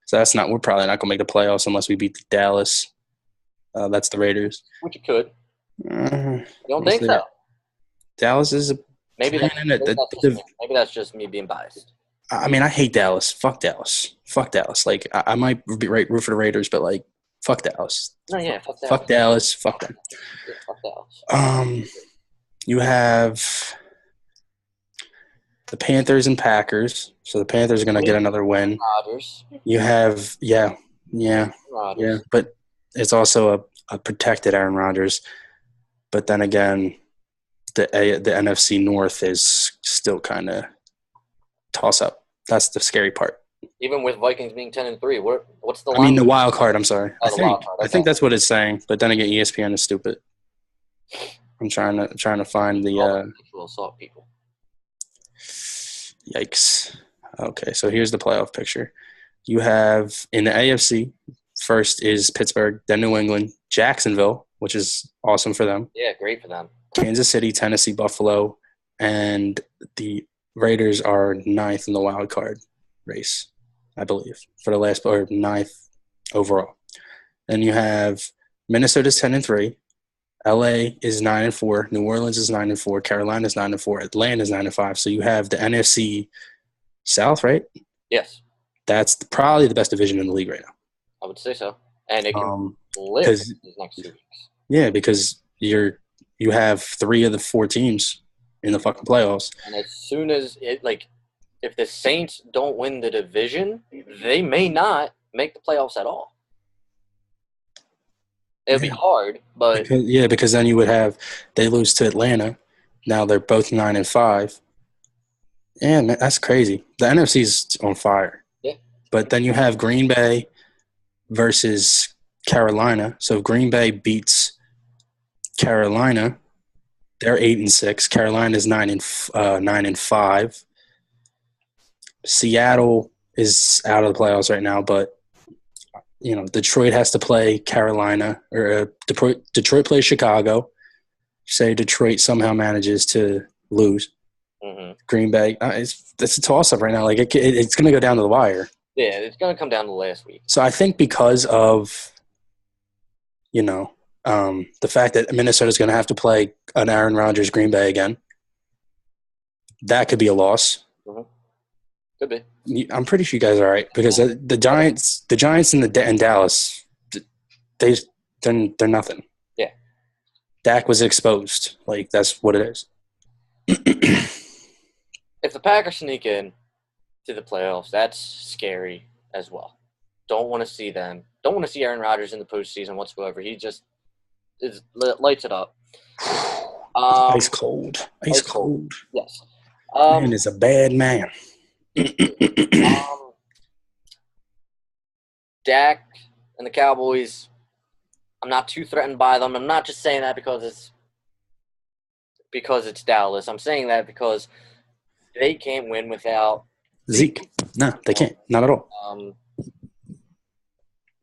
S2: So we're probably not going to make the playoffs unless we beat Dallas. That's the Raiders.
S1: Which you could. I don't think so.
S2: Dallas is
S1: maybe that's just me being biased.
S2: I mean, I hate Dallas. Fuck Dallas. I might root for the Raiders, but fuck Dallas.
S1: No, yeah, fuck Dallas.
S2: Fuck Dallas. Fuck them.
S1: Yeah, fuck Dallas.
S2: You have the Panthers and Packers. So the Panthers are going to get another win.
S1: Rodgers.
S2: You have,
S1: Rodgers.
S2: But it's also a protected Aaron Rodgers. But then again, the NFC North is still kind of toss up. That's the scary part.
S1: Even with Vikings being 10-3, what's the line?
S2: I mean, the wild card. I'm sorry.
S1: I
S2: think that's what it's saying. But then again, ESPN is stupid. I'm trying to find the
S1: assault people.
S2: Yikes. Okay, so here's the playoff picture. You have in the AFC, first is Pittsburgh, then New England, Jacksonville, which is awesome for them.
S1: Yeah, great for them.
S2: Kansas City, Tennessee, Buffalo, and the Raiders are 9th in the wild card race, I believe, for the last or 9th overall. Then you have Minnesota's 10-3, LA is 9-4, New Orleans is 9-4, Carolina is 9-4, Atlanta is 9-5. So you have the NFC South, right?
S1: Yes.
S2: That's probably the best division in the league right now.
S1: I would say so, and it can live these next 2 weeks.
S2: Yeah, because you have 3 of the 4 teams in the fucking playoffs.
S1: And as soon as if the Saints don't win the division, they may not make the playoffs at all. It'll be hard, but
S2: because then you would have they lose to Atlanta. Now they're both 9-5. Yeah, man, that's crazy. The NFC's on fire.
S1: Yeah.
S2: But then you have Green Bay versus Carolina. So if Green Bay beats Carolina, they're 8-6. Carolina's 9-5. Seattle is out of the playoffs right now, but Detroit has to play Carolina, or Detroit plays Chicago. Say Detroit somehow manages to lose.
S1: Mm-hmm.
S2: Green Bay, it's a toss-up right now. Like it's going to go down to the wire.
S1: Yeah, it's going to come down to last week.
S2: So I think because of, the fact that Minnesota's going to have to play an Aaron Rodgers Green Bay again, that could be a loss.
S1: Mm-hmm. Could be.
S2: I'm pretty sure you guys are right because the Giants and Dallas, they're nothing.
S1: Yeah.
S2: Dak was exposed. Like that's what it is.
S1: If the Packers sneak in to the playoffs, that's scary as well. Don't want to see them. Don't want to see Aaron Rodgers in the postseason whatsoever. He just lights it up.
S2: Ice cold. Ice cold.
S1: Yes.
S2: Man is a bad man.
S1: Dak and the Cowboys, I'm not too threatened by them. I'm not just saying that because it's Dallas. I'm saying that because they can't win without
S2: Zeke. No, they can't. Not at all.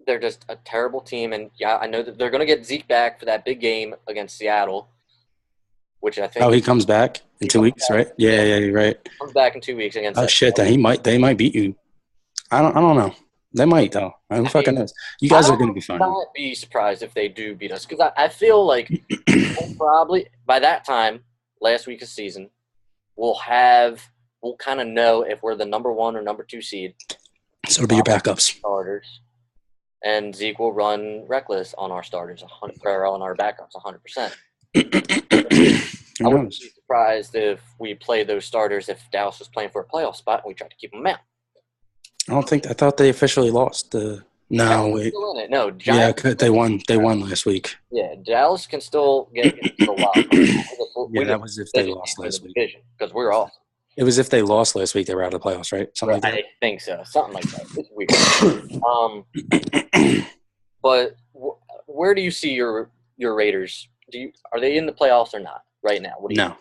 S1: They're just a terrible team, and yeah, I know that they're going to get Zeke back for that big game against Seattle, which I think.
S2: Oh, he comes back in 2 weeks, right? Yeah, you're right.
S1: Comes back in 2 weeks against.
S2: Oh shit! Then they might beat you. I don't know. They might though. Who fucking knows? You guys are going to be fine.
S1: I would not be surprised if they do beat us because I feel like we'll probably by that time last week of season we'll kind of know if we're the number 1 or number 2 seed.
S2: So it'll be your backups.
S1: Starters. And Zeke will run reckless on our starters, on our backups, 100%. I wouldn't be surprised if we play those starters if Dallas was playing for a playoff spot and we tried to keep them out.
S2: I thought they officially lost. No, wait.
S1: Still in it. No,
S2: Giants, yeah, they won. They won last week.
S1: Yeah, Dallas can still get into the wild.
S2: Yeah, that was if they lost last week.
S1: Because we're off.
S2: It was if they lost last week, they were out of the playoffs, right? Something like that.
S1: I think so. Something like that. It's weird. But where do you see your Raiders? Are they in the playoffs or not right now?
S2: No.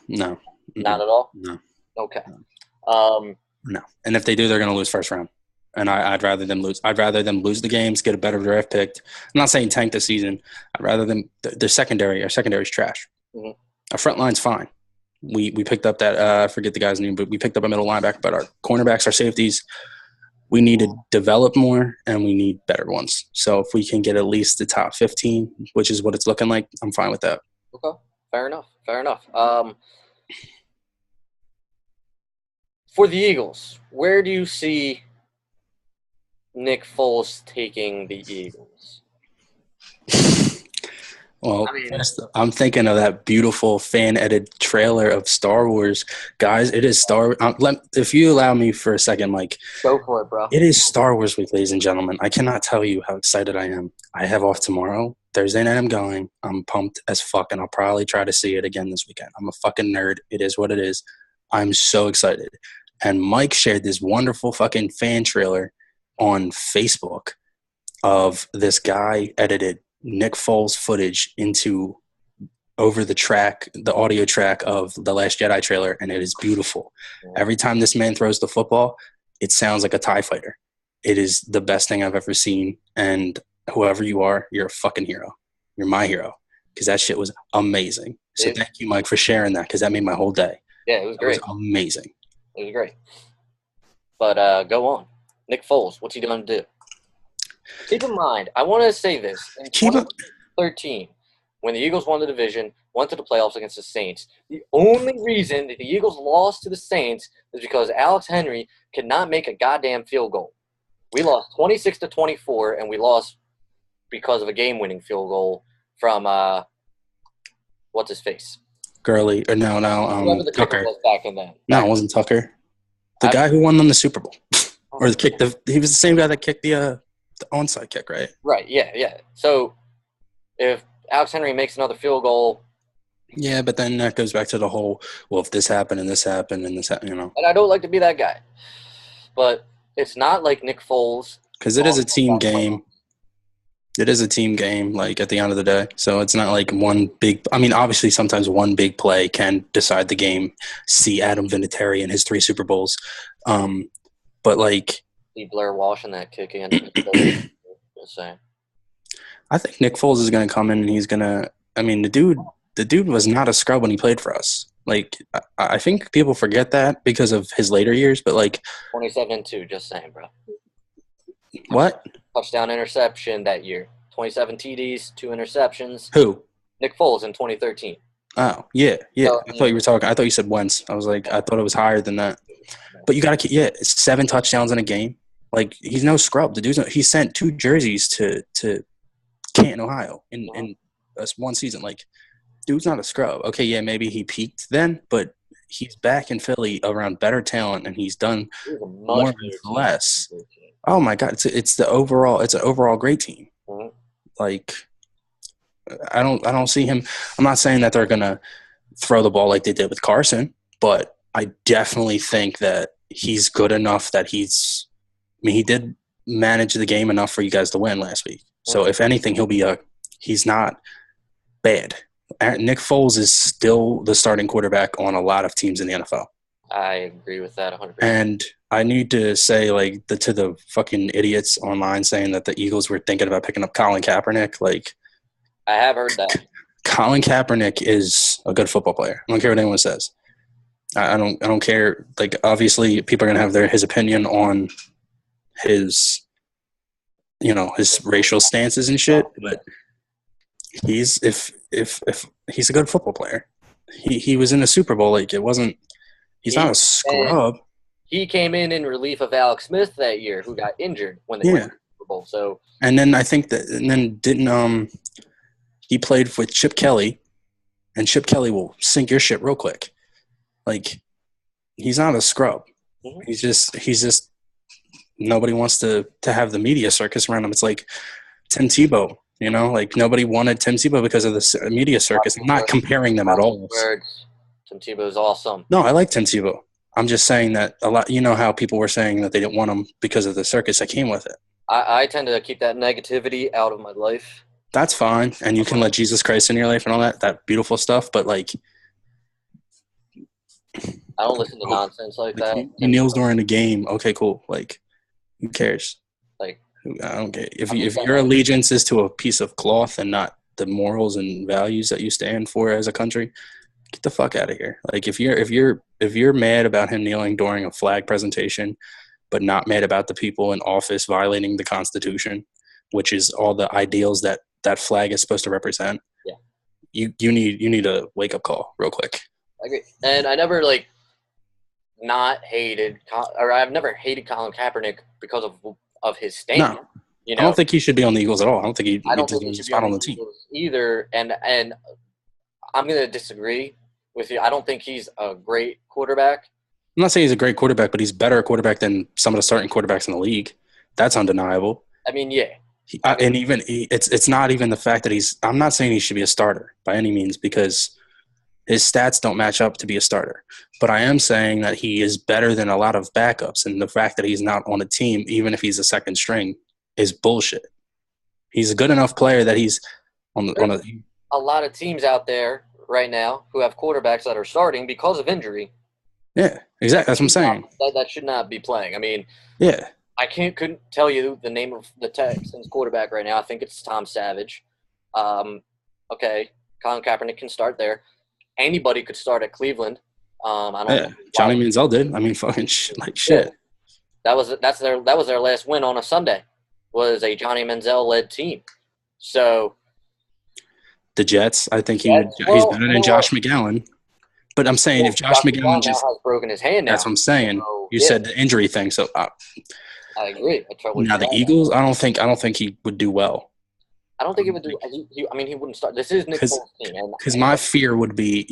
S1: Not at all?
S2: No.
S1: Okay.
S2: No. And if they do, they're going to lose first round. And I'd rather them lose. I'd rather them lose the games, get a better draft pick. I'm not saying tank this season. I'd rather them – their secondary. Our secondary's trash. Mm-hmm. Our front line's fine. We picked up that I forget the guy's name, but we picked up a middle linebacker. But our cornerbacks, our safeties, we need to develop more, and we need better ones. So if we can get at least the top 15, which is what it's looking like, I'm fine with that.
S1: Okay, fair enough. For the Eagles, where do you see Nick Foles taking the Eagles?
S2: Well, I'm thinking of that beautiful fan-edited trailer of Star Wars. Guys, it is if you allow me for a second, Mike.
S1: Go for it, bro.
S2: It is Star Wars week, ladies and gentlemen. I cannot tell you how excited I am. I have off tomorrow. Thursday night I'm going. I'm pumped as fuck, and I'll probably try to see it again this weekend. I'm a fucking nerd. It is what it is. I'm so excited. And Mike shared this wonderful fucking fan trailer on Facebook of this guy edited Nick Foles footage into over the audio track of the Last Jedi trailer, and it is beautiful. Every time this man throws the football, it sounds like a TIE fighter. It is the best thing I've ever seen, and whoever you are, you're a fucking hero. You're my hero, because that shit was amazing. So thank you, Mike, for sharing that, because that made my whole day.
S1: Yeah, it was great.
S2: It was amazing.
S1: It was great. But go on. Nick Foles, what's he going to do? Keep in mind, I want to say this. In 2013, when the Eagles won the division, went to the playoffs against the Saints, the only reason that the Eagles lost to the Saints is because Alex Henry could not make a goddamn field goal. We lost 26-24, and we lost because of a game-winning field goal from what's his face?
S2: Gurley. Or no,
S1: whoever the
S2: Tucker.
S1: was back in then.
S2: No, it wasn't Tucker. The guy who won them the Super Bowl. Or he was the same guy that kicked the onside kick, right?
S1: Right, yeah. So If Alex Henry makes another field goal,
S2: Yeah, but then that goes back to the whole, well, if this happened and this happened and this happened, you know.
S1: and I don't like to be that guy, but it's not like Nick Foles.
S2: Because it is a team game. It is a team game, like, at the end of the day. So it's not like one big – I mean, obviously sometimes one big play can decide the game. See Adam Vinatieri and his 3 Super Bowls. But, like –
S1: See Blair Walsh in that kick against Minnesota. Just saying.
S2: I think Nick Foles is going to come in and he's going to – I mean, the dude was not a scrub when he played for us. Like, I think people forget that because of his later years, but, like –
S1: 27-2, just saying, bro.
S2: What?
S1: Touchdown interception that year. 27 TDs, 2 interceptions.
S2: Who?
S1: Nick Foles in 2013.
S2: Oh, yeah.
S1: So,
S2: I thought you said Wentz. I was like, I thought it was higher than that. But you got to – it's 7 touchdowns in a game. Like, he's no scrub. The dude's he sent 2 jerseys to Canton, Ohio in one season. Like, dude's not a scrub. Okay, yeah, maybe he peaked then, but he's back in Philly around better talent, and he's done more with less. Oh my God, it's an overall great team.
S1: Mm-hmm.
S2: Like, I don't see him. I'm not saying that they're gonna throw the ball like they did with Carson, but I definitely think that he's good enough that he's. I mean, he did manage the game enough for you guys to win last week. So if anything, he's not bad. Nick Foles is still the starting quarterback on a lot of teams in the NFL.
S1: I agree with that 100%.
S2: And I need to say, like, to the fucking idiots online saying that the Eagles were thinking about picking up Colin Kaepernick. Like,
S1: I have heard that.
S2: Colin Kaepernick is a good football player. I don't care what anyone says. I don't care. Like, obviously, people are gonna have his opinion on his, his racial stances and shit. But he's if he's a good football player. He was in the Super Bowl. Like, it wasn't. He's not a scrub.
S1: He came in relief of Alex Smith that year, who got injured when they won the Super Bowl. So, and then I think he played with Chip Kelly, and Chip Kelly will sink your shit real quick. Like, he's not a scrub. Mm-hmm. He's just nobody wants to have the media circus around him. It's like Tim Tebow. Like, nobody wanted Tim Tebow because of the media circus. I'm not comparing them at all. Tim Tebow's awesome.
S2: No, I like Tim Tebow. I'm just saying that a lot. You know how people were saying that they didn't want him because of the circus that came with it.
S1: I tend to keep that negativity out of my life.
S2: That's fine, and you can let Jesus Christ in your life and all that beautiful stuff. But, like,
S1: I don't listen to nonsense like that.
S2: He kneels during the game. Okay, cool. Like, who cares?
S1: Like,
S2: I don't care. If your allegiance is to a piece of cloth and not the morals and values that you stand for as a country, get the fuck out of here. Like, if you're mad about him kneeling during a flag presentation, but not mad about the people in office violating the Constitution, which is all the ideals that flag is supposed to represent. Yeah, you need a wake up call real quick.
S1: I agree. And I never I've never hated Colin Kaepernick because of his stand.
S2: No. I don't think he should be on the Eagles at all. I don't think he should be on the team
S1: either. And I'm going to disagree with you. I don't think he's a great quarterback.
S2: I'm not saying he's a great quarterback, but he's better quarterback than some of the starting quarterbacks in the league. That's undeniable.
S1: I mean, yeah.
S2: It's not even the fact that I'm not saying he should be a starter by any means, because his stats don't match up to be a starter. But I am saying that he is better than a lot of backups, and the fact that he's not on a team, even if he's a second string, is bullshit. He's a good enough player that he's on
S1: a lot of teams out there right now who have quarterbacks that are starting because of injury.
S2: Yeah, exactly. That's what I'm saying.
S1: That should not be playing. I mean,
S2: yeah.
S1: I couldn't tell you the name of the Texans quarterback right now. I think it's Tom Savage. Okay, Colin Kaepernick can start there. Anybody could start at Cleveland. I don't know.
S2: Johnny Manziel did. I mean, fucking shit.
S1: Yeah. That was their last win on a Sunday. Was a Johnny Manziel-led team. So
S2: the Jets, I think he's better than Josh McGowan. But I'm saying if Josh McGowan just
S1: has broken his hand now.
S2: That's what I'm saying. So, you said the injury thing, so
S1: I agree.
S2: Now the Eagles, I don't think he would do well.
S1: I don't think he would do. He wouldn't start. This is Nick Foles' team.
S2: Because my fear would be,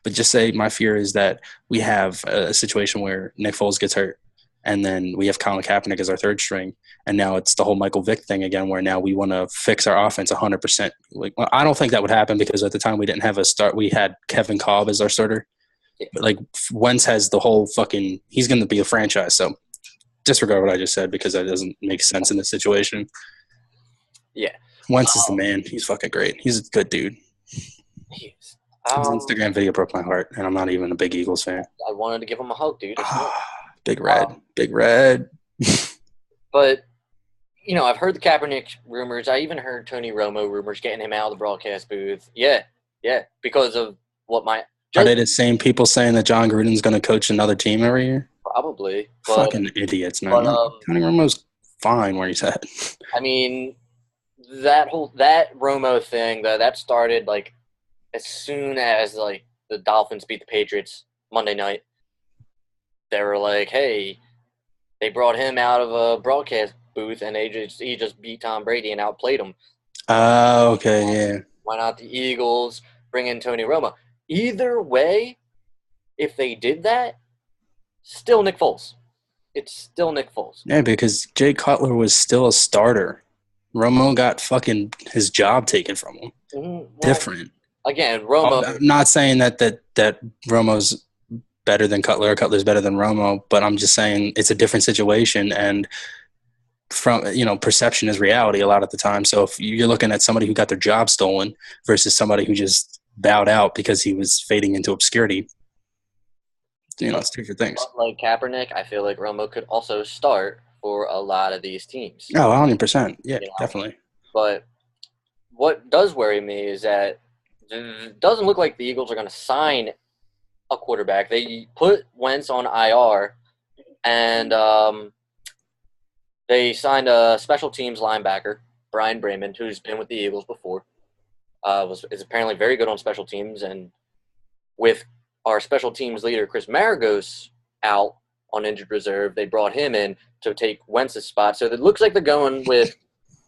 S2: but just say my fear is that we have a situation where Nick Foles gets hurt, And then we have Colin Kaepernick as our third string. And now it's the whole Michael Vick thing again, where now we want to fix our offense 100%. Like, well, I don't think that would happen because at the time we didn't have a start. We had Kevin Kolb as our starter.
S1: Yeah.
S2: But like Wentz has the whole fucking – he's going to be a franchise. So disregard what I just said because that doesn't make sense in this situation.
S1: Yeah.
S2: Wentz is the man. He's fucking great. He's a good dude.
S1: He is.
S2: His Instagram video broke my heart, and I'm not even a big Eagles fan.
S1: I wanted to give him a hug, dude.
S2: Big Red. Big Red.
S1: But, you know, I've heard the Kaepernick rumors. I even heard Tony Romo rumors getting him out of the broadcast booth. Yeah, because of what my –
S2: Are they the same people saying that John Gruden's going to coach another team every year?
S1: Probably.
S2: Fucking idiots, man. Tony Romo's fine where he's at.
S1: I mean, that Romo thing, that started, like, as soon as, like, the Dolphins beat the Patriots Monday night. They were like, hey, they brought him out of a broadcast booth, and he just beat Tom Brady and outplayed him.
S2: Oh, okay, yeah.
S1: Why not the Eagles bring in Tony Romo? Either way, if they did that, still Nick Foles. It's still Nick Foles.
S2: Yeah, because Jay Cutler was still a starter. Romo got fucking his job taken from him.
S1: Well,
S2: different.
S1: Again, Romo.
S2: I'm not saying that Romo's better than Cutler or Cutler's better than Romo, but I'm just saying it's a different situation, and from perception is reality a lot of the time. So if you're looking at somebody who got their job stolen versus somebody who just bowed out because he was fading into obscurity, it's two different things.
S1: Like Kaepernick, I feel like Romo could also start for a lot of these teams.
S2: Oh, 100%. Yeah, definitely.
S1: But what does worry me is that it doesn't look like the Eagles are going to sign a quarterback. They put Wentz on IR, and they signed a special teams linebacker, Brian Brayman, who's been with the Eagles before. Is apparently very good on special teams, and with our special teams leader, Chris Maragos, out on injured reserve, they brought him in to take Wentz's spot. So it looks like they're going with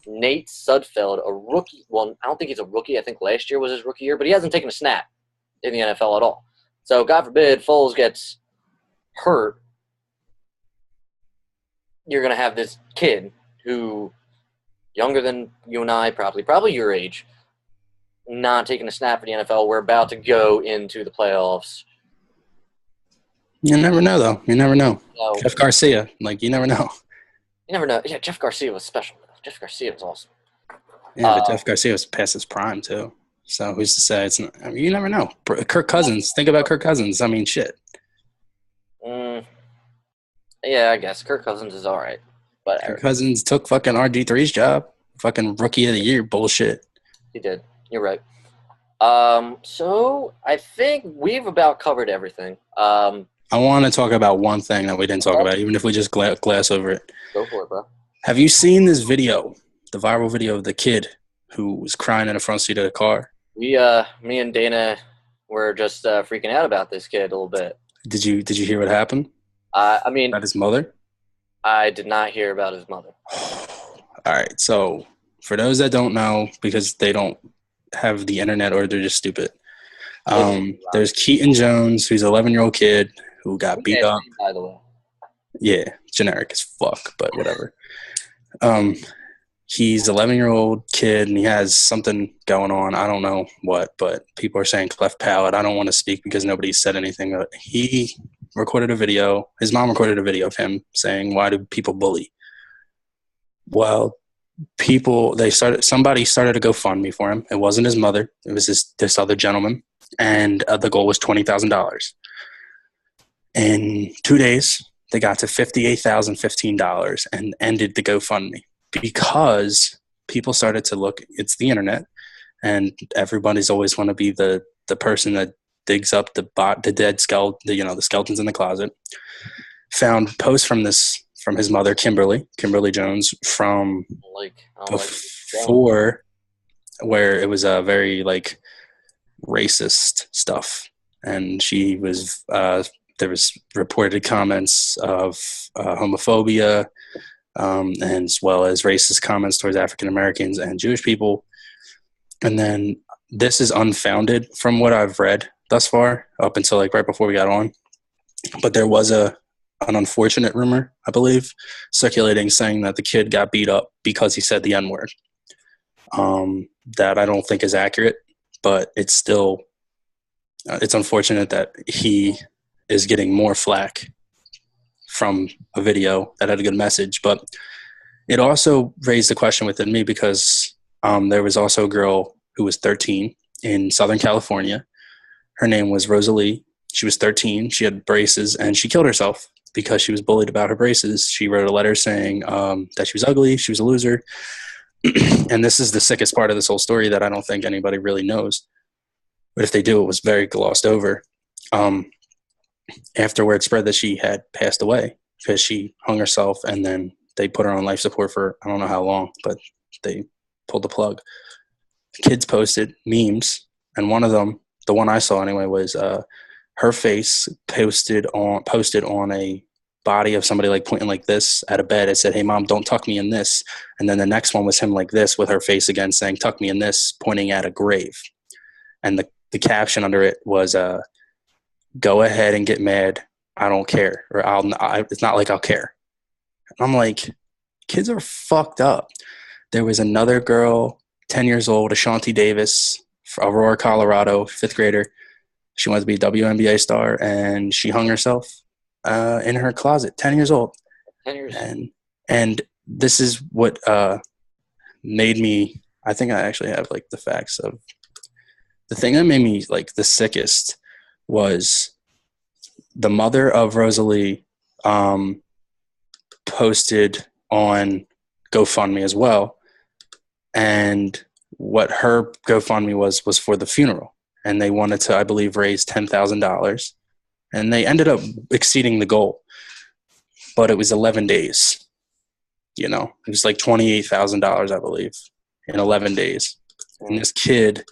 S1: Nate Sudfeld, a rookie. Well, I don't think he's a rookie. I think last year was his rookie year, but he hasn't taken a snap in the NFL at all. So God forbid Foles gets hurt, you're going to have this kid who, younger than you and I, probably your age, not taking a snap for the NFL. We're about to go into the playoffs.
S2: You never know, though. You never know.
S1: So,
S2: Jeff Garcia, you never know.
S1: You never know. Yeah, Jeff Garcia was special. Jeff Garcia was awesome.
S2: Yeah, but Jeff Garcia was past his prime, too. So who's to say it's not? I mean, you never know. Kirk Cousins. Think about Kirk Cousins. I mean, shit.
S1: Yeah, I guess Kirk Cousins is all right. But
S2: Kirk Cousins took fucking RG3's job. Fucking rookie of the year bullshit.
S1: He did. You're right. So I think we've about covered everything.
S2: I want to talk about one thing that we didn't talk about, even if we just glass over it.
S1: Go for it, bro.
S2: Have you seen this video, the viral video of the kid who was crying in the front seat of the car?
S1: Me and Dana were just freaking out about this kid a little bit.
S2: Did you hear what happened?
S1: I mean,
S2: about his mother? I
S1: did not hear about his mother.
S2: All right. So for those that don't know, because they don't have the internet or they're just stupid, there's Keaton Jones, who's an 11-year-old kid who got beat up.
S1: By the way.
S2: Yeah, generic as fuck, but whatever. He's an 11-year-old kid, and he has something going on. I don't know what, but people are saying cleft palate. I don't want to speak because nobody said anything. But he recorded a video. His mom recorded a video of him saying, "Why do people bully?" Well, somebody started a GoFundMe for him. It wasn't his mother. It was this other gentleman, and the goal was $20,000. In 2 days, they got to $58,015 and ended the GoFundMe. Because people started to look, it's the internet, and everybody's always want to be the person that digs up the dead skeleton, the skeletons in the closet. Found posts from his mother, Kimberly Jones, from before, where it was a very racist stuff, and she was there was reported comments of homophobia. And as well as racist comments towards African Americans and Jewish people. And then this is unfounded from what I've read thus far, up until right before we got on. But there was a an unfortunate rumor, I believe, circulating saying that the kid got beat up because he said the N-word. That I don't think is accurate, but it's still it's unfortunate that he is getting more flack from a video that had a good message. But it also raised a question within me because there was also a girl who was 13 in Southern California. Her name was Rosalie. She was 13. She had braces, and she killed herself because she was bullied about her braces. She wrote a letter saying that she was ugly, she was a loser. And this is the sickest part of this whole story that I don't think anybody really knows. But if they do, it was very glossed over. After word spread that she had passed away because she hung herself, and then they put her on life support for I don't know how long, but they pulled the plug. The kids posted memes, and one of them, the one I saw anyway, was her face posted on a body of somebody like pointing like this at a bed. It said, "Hey mom, don't tuck me in this." And then the next one was him like this with her face again saying, "Tuck me in this," pointing at a grave. And the caption under it was, "Go ahead and get mad. I don't care." Or it's not like I'll care. And I'm like, kids are fucked up. There was another girl, 10 years old, Ashanti Davis, Aurora, Colorado, 5th grader. She wanted to be a WNBA star, and she hung herself in her closet, 10 years old.
S1: 10 years.
S2: And this is what made me, I think I actually have like the facts of, the thing that made me like the sickest was the mother of Rosalie posted on GoFundMe as well. And what her GoFundMe was for the funeral. And they wanted to, I believe, raise $10,000. And they ended up exceeding the goal. But it was 11 days. You know, it was like $28,000, I believe, in 11 days. And this kid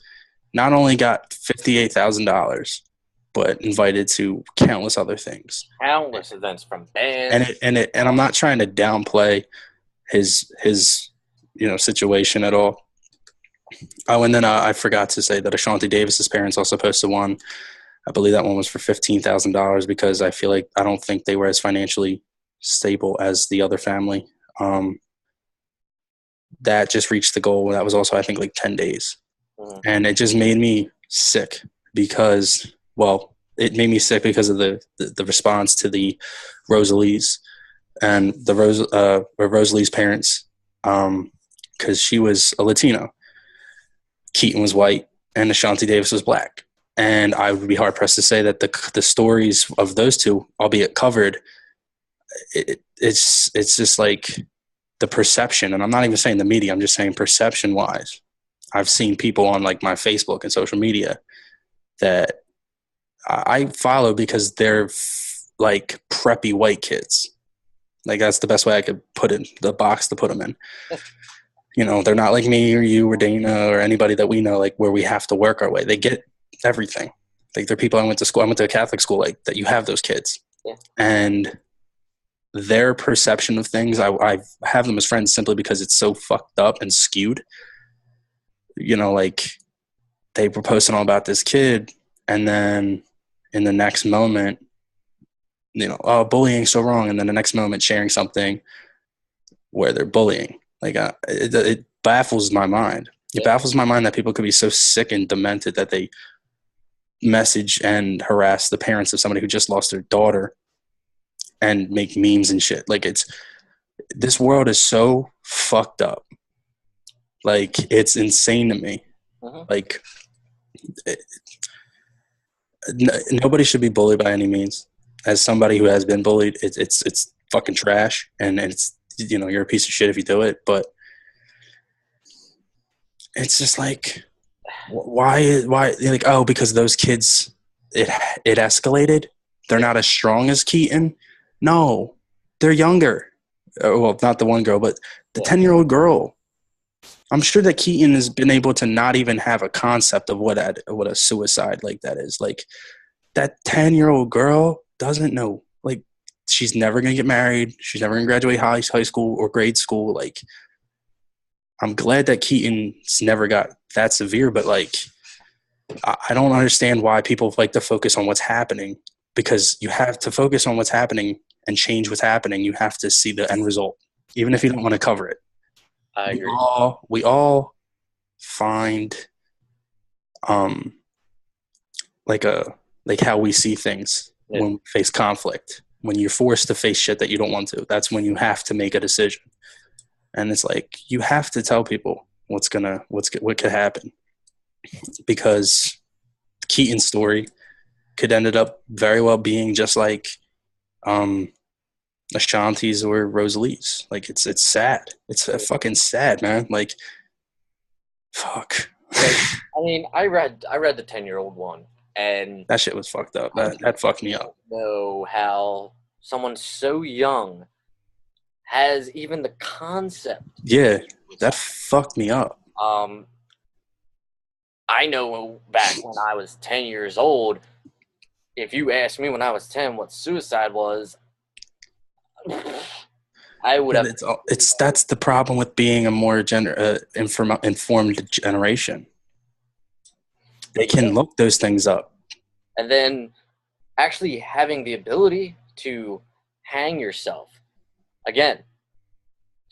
S2: not only got $58,000, but invited to countless other things.
S1: Countless events from bands.
S2: And I'm not trying to downplay his situation at all. Oh, and then I forgot to say that Ashanti Davis's parents also posted one. I believe that one was for $15,000 because I don't think they were as financially stable as the other family. That just reached the goal. That was also, I think, like 10 days. Mm-hmm. And it just made me sick because, it made me sick because of the response to the Rosalie's and Rosalie's parents, because she was a Latino. Keaton was white and Ashanti Davis was black. And I would be hard pressed to say that the stories of those two, albeit covered, it's just like the perception. And I'm not even saying the media, I'm just saying perception wise. I've seen people on like my Facebook and social media that I follow because they're like preppy white kids. Like that's the best way I could put it, the box to put them in. You know, they're not like me or you or Dana or anybody that we know, like where we have to work our way. They get everything. Like they're people I went to a Catholic school, like that you have those kids. Yeah. And their perception of things, I have them as friends simply because it's so fucked up and skewed. You know, like they were posting all about this kid and then in the next moment, you know, oh, bullying's so wrong. And then the next moment sharing something where they're bullying. Like it baffles my mind. It baffles my mind that people could be so sick and demented that they message and harass the parents of somebody who just lost their daughter and make memes and shit. Like this world is so fucked up. Like it's insane to me. Uh-huh. Like nobody should be bullied by any means. As somebody who has been bullied, it's fucking trash, and it's, you know, you're a piece of shit if you do it. But it's just like, why like, oh, because those kids, it escalated. They're not as strong as Keaton. No, they're younger. Well, not the one girl, but the 10-year-old girl. I'm sure that Keaton has been able to not even have a concept of what a suicide like that is. Like that 10-year-old girl doesn't know. Like she's never going to get married. She's never going to graduate high school or grade school. Like I'm glad that Keaton's never got that severe, but like I don't understand why people like to focus on what's happening, because you have to focus on what's happening and change what's happening, you have to see the end result, even if you don't want to cover it.
S1: I agree.
S2: We all find like how we see things when we face conflict. When you're forced to face shit that you don't want to, that's when you have to make a decision. And it's like you have to tell people what could happen, because Keaton's story could ended up very well being just like Ashanti's or Rosalie's. Like it's sad. It's fucking sad, man. Like fuck.
S1: I mean, I read the 10-year-old one, and
S2: that shit was fucked up. That fucked me up.
S1: Know how someone so young has even the concept.
S2: Yeah, that fucked me up.
S1: I know back when I was 10 years old, if you asked me when I was 10 what suicide was, I would have.
S2: That's the problem with being a more informed generation. They can look those things up.
S1: And then actually having the ability to hang yourself. Again,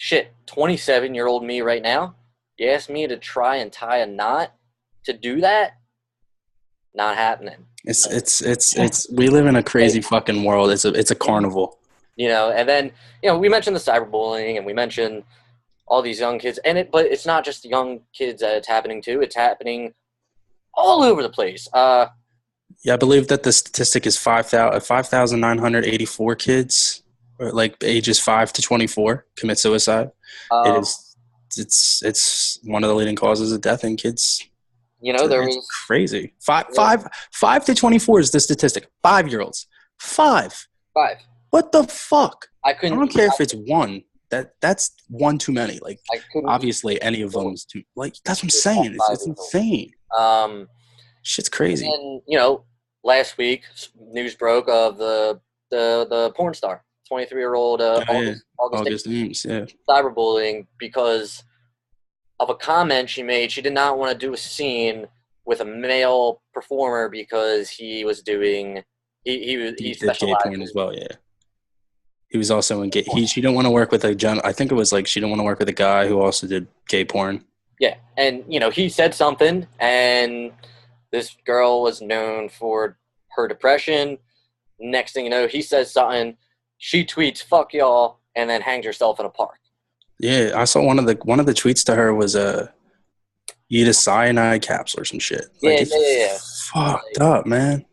S1: 27-year-old me right now, you ask me to try and tie a knot to do that, not happening.
S2: It's we live in a crazy fucking world. It's a carnival.
S1: And then, we mentioned the cyberbullying, and we mentioned all these young kids, but it's not just young kids that it's happening to. It's happening all over the place.
S2: Yeah, I believe that the statistic is 5,984 kids, or like ages 5 to 24, commit suicide. It's one of the leading causes of death in kids.
S1: It's
S2: crazy. Five to 24 is the statistic. 5-year-olds. Five. What the fuck? I don't care if it's one. That's one too many. Like, obviously, any of them is too. Like, that's what I'm saying. It's insane. Shit's crazy.
S1: And last week news broke of the porn star, 23-year-old
S2: August Ames,
S1: cyberbullying because of a comment she made. She did not want to do a scene with a male performer because he was doing he specialized
S2: gay porn as well. Yeah, he was also in gay. She didn't want to work with I think it was like she didn't want to work with a guy who also did gay porn.
S1: Yeah, and he said something, and this girl was known for her depression. Next thing you know, he says something. She tweets "fuck y'all" and then hangs herself in a park.
S2: Yeah, I saw one of the tweets to her was eat a cyanide capsule or some shit. Like,
S1: yeah.
S2: Fucked up, man.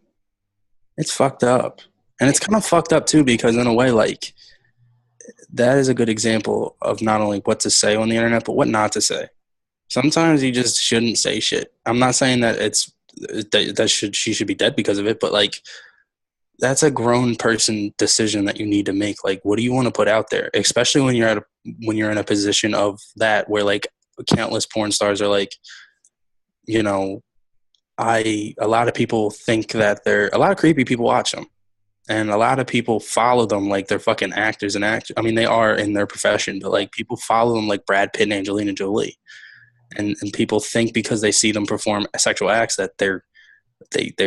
S2: It's fucked up. And it's kind of fucked up too, because in a way, like, that is a good example of not only what to say on the internet, but what not to say. Sometimes you just shouldn't say shit. I'm not saying that she should be dead because of it, but like, that's a grown person decision that you need to make. Like, what do you want to put out there? Especially when you're in a position of that, where like countless porn stars are like, a lot of people think that a lot of creepy people watch them, and a lot of people follow them like they're fucking actors and actors. I mean, they are in their profession, but like people follow them like Brad Pitt and Angelina Jolie, and people think because they see them perform sexual acts that they're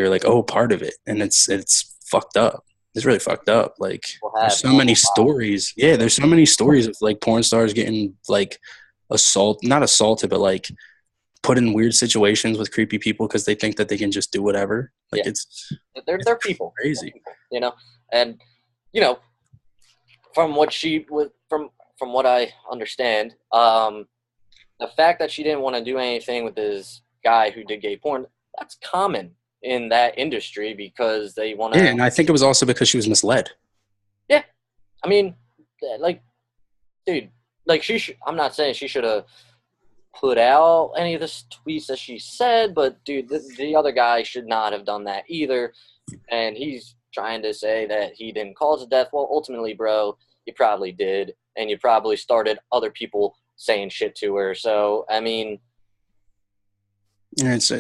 S2: like, oh, part of it, and it's fucked up. It's really fucked up. Like, there's so many stories. Yeah, there's so many stories of like porn stars getting like not assaulted, but like put in weird situations with creepy people because they think that they can just do whatever. Like,
S1: they're people.
S2: Crazy.
S1: And from what from what I understand, the fact that she didn't want to do anything with this guy who did gay porn, that's common in that industry because they want to.
S2: Yeah, and I think it was also because she was misled.
S1: Yeah, I mean, like, dude, like I'm not saying she should have put out any of the tweets that she said, but dude, the other guy should not have done that either. And he's trying to say that he didn't cause the death. Well, ultimately, bro, you probably did, and you probably started other people saying shit to her. So, I mean.
S2: Yeah, it's a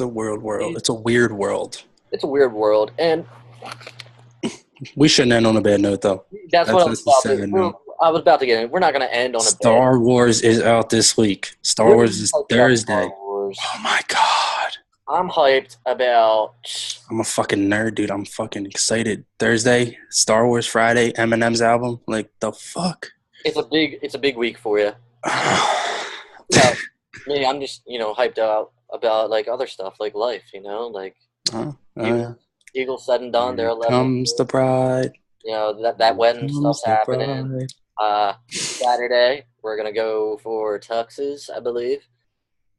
S2: weird world. It's a weird world.
S1: It's a weird world, and
S2: we shouldn't end on a bad note, though.
S1: That's what I was about to get in. We're not going to end on a bad note.
S2: Star Wars is out this week. Star Wars is Thursday. Oh my god!
S1: I'm hyped about.
S2: I'm a fucking nerd, dude. I'm fucking excited. Thursday, Star Wars Friday, Eminem's album. Like the fuck.
S1: It's a big week for you. Me, I'm just hyped out about like other stuff like life. Like
S2: Uh,
S1: Eagles said and done. They're
S2: Here
S1: 11.
S2: comes the bride.
S1: That
S2: Here
S1: wedding
S2: comes
S1: stuff's
S2: the
S1: happening.
S2: bride.
S1: Saturday we're gonna go for tuxes, I believe,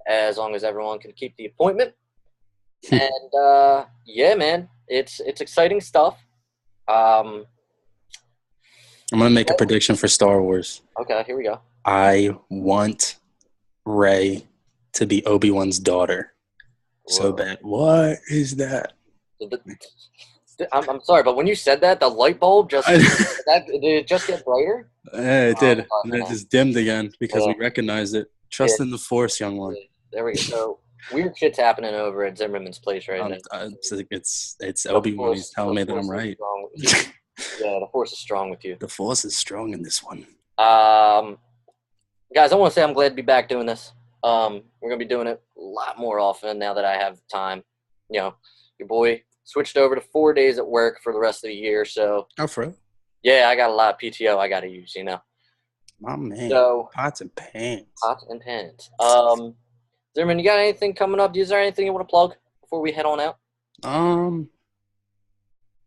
S1: as long as everyone can keep the appointment. And yeah, man, it's exciting stuff. Um,
S2: I'm gonna make a prediction for Star Wars.
S1: okay, here we go.
S2: I want Rey to be Obi-Wan's daughter so
S1: Whoa.
S2: bad. What is that?
S1: I'm sorry, but when you said that, the light bulb did it just get brighter?
S2: Yeah, it did.
S1: Oh,
S2: And it just dimmed again because we
S1: yeah.
S2: recognized it. Trust in the Force, young one.
S1: There we go. So weird shit's happening over at Zimmerman's place right now.
S2: It's Obi-Wan. He's telling me that I'm right.
S1: Yeah, the Force is strong with you.
S2: The Force is strong in this one.
S1: Guys, I want to say I'm glad to be back doing this. We're gonna be doing it a lot more often now that I have time. Your boy switched over to 4 days at work for the rest of the year, so
S2: for real?
S1: Yeah, I got a lot of PTO I got to use.
S2: My man.
S1: So
S2: pots and pans.
S1: Zimmerman, you got anything coming up? Is there anything you want to plug before we head on out?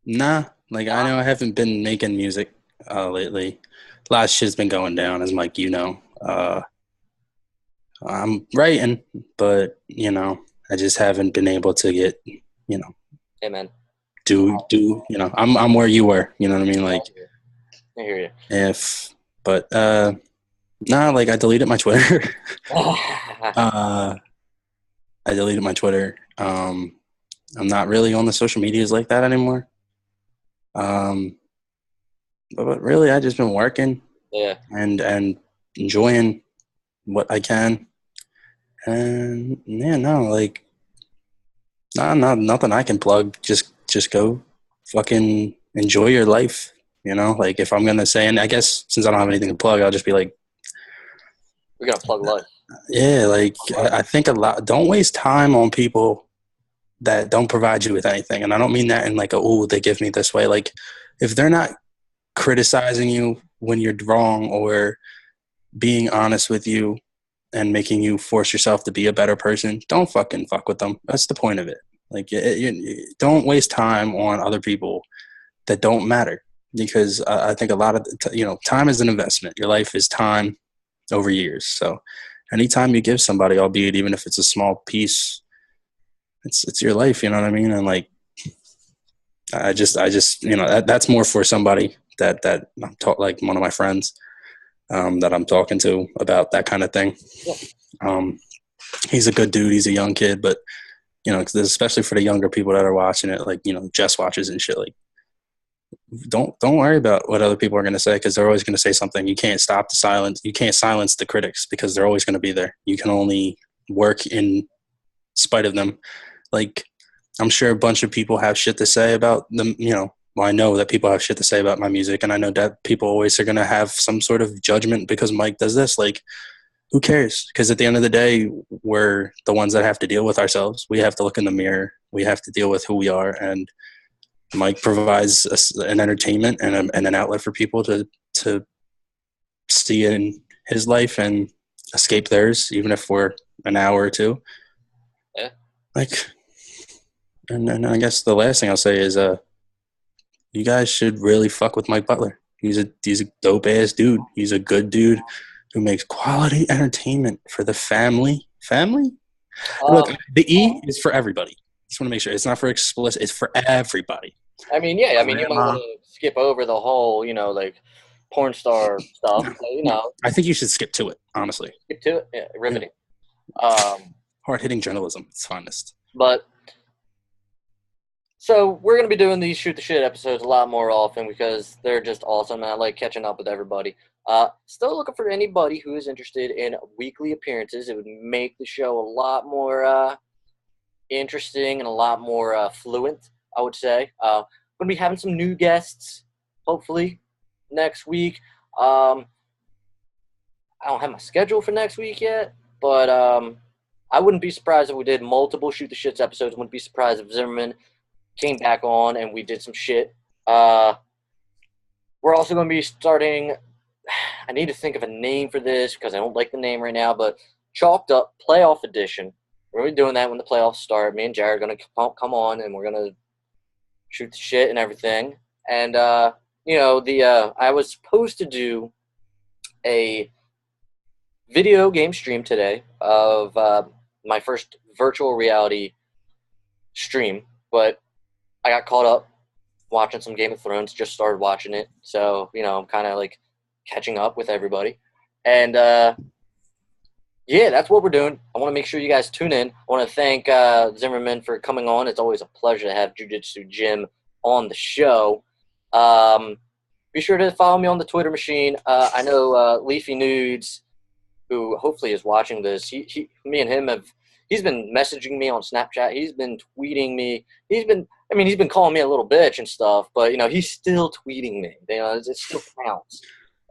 S2: Nah. Like I know I haven't been making music lately. A lot of shit's been going down, as Mike, I'm writing, but I just haven't been able to get,
S1: Amen.
S2: I'm where you were, you know what I mean? Like,
S1: I hear you.
S2: Like I deleted my Twitter. I deleted my Twitter. I'm not really on the social medias like that anymore. But really, I just been working, and enjoying what I can, and nothing I can plug. Just go, fucking enjoy your life. Like if I'm gonna say, and I guess since I don't have anything to plug, I'll just be like,
S1: we're gonna plug life.
S2: Yeah, like I think a lot. Don't waste time on people that don't provide you with anything, and I don't mean that in like they give me this way. Like if they're not criticizing you when you're wrong or being honest with you and making you force yourself to be a better person, don't fucking fuck with them. That's the point of it. Like you don't waste time on other people that don't matter, because I think a lot of time is an investment. Your life is time over years. So anytime you give somebody, albeit even if it's a small piece, it's your life, you know what I mean? And like I just that's more for somebody that I'm like one of my friends that I'm talking to about that kind of thing.
S1: Yeah.
S2: He's a good dude. He's a young kid, but especially for the younger people that are watching it, like Jess watches and shit. Like, don't worry about what other people are going to say, because they're always going to say something. You can't stop the silence. You can't silence the critics, because they're always going to be there. You can only work in spite of them. Like, I'm sure a bunch of people have shit to say about them. I know that people have shit to say about my music, and I know that people always are going to have some sort of judgment because Mike does this. Like, who cares? Because at the end of the day, we're the ones that have to deal with ourselves. We have to look in the mirror. We have to deal with who we are. And Mike provides an entertainment and an outlet for people to see in his life and escape theirs, even if we're an hour or two.
S1: Yeah.
S2: Like, and I guess the last thing I'll say is, you guys should really fuck with Mike Butler. He's a dope ass dude. He's a good dude who makes quality entertainment for the family. Look, the E is for everybody. Just want to make sure it's not for explicit. It's for everybody.
S1: I mean, yeah. I mean, you might want to skip over the whole, like porn star stuff.
S2: I think you should skip to it. Honestly,
S1: skip to it. Yeah, riveting.
S2: Hard hitting journalism. It's finest.
S1: But so we're gonna be doing these shoot the shit episodes a lot more often because they're just awesome, and I like catching up with everybody. Still looking for anybody who is interested in weekly appearances. It would make the show a lot more interesting and a lot more fluent, I would say. Going to be having some new guests, hopefully, next week. I don't have my schedule for next week yet, but I wouldn't be surprised if we did multiple Shoot the Shits episodes. Wouldn't be surprised if Zimmerman came back on and we did some shit. We're also going to be starting – I need to think of a name for this because I don't like the name right now, but Chalked Up Playoff Edition. We're going to be doing that when the playoffs start. Me and Jared are going to come on, and we're going to shoot the shit and everything. And, I was supposed to do a video game stream today of my first virtual reality stream, but I got caught up watching some Game of Thrones, just started watching it. So, I'm kind of like catching up with everybody. And, that's what we're doing. I want to make sure you guys tune in. I want to thank Zimmerman for coming on. It's always a pleasure to have Jiu-Jitsu Jim on the show. Be sure to follow me on the Twitter machine. I know Leafy Nudes, who hopefully is watching this, me and him he's been messaging me on Snapchat. He's been tweeting me. He's been calling me a little bitch and stuff, but, he's still tweeting me. It still counts.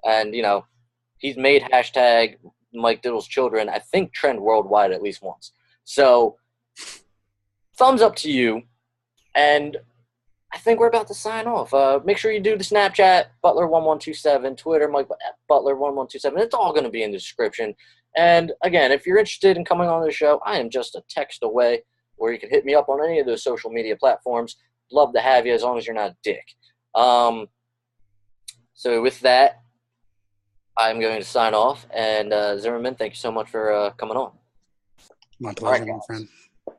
S1: And, he's made hashtag Mike Diddle's children, I think, trend worldwide at least once. So, thumbs up to you. And I think we're about to sign off. Make sure you do the Snapchat, Butler1127, Twitter, Mike Butler1127. It's all going to be in the description. And, again, if you're interested in coming on the show, I am just a text away, or you can hit me up on any of those social media platforms. Love to have you as long as you're not a dick. So with that, I'm going to sign off. And, Zimmerman, thank you so much for coming on.
S2: My pleasure, my friend.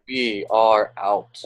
S1: We are out.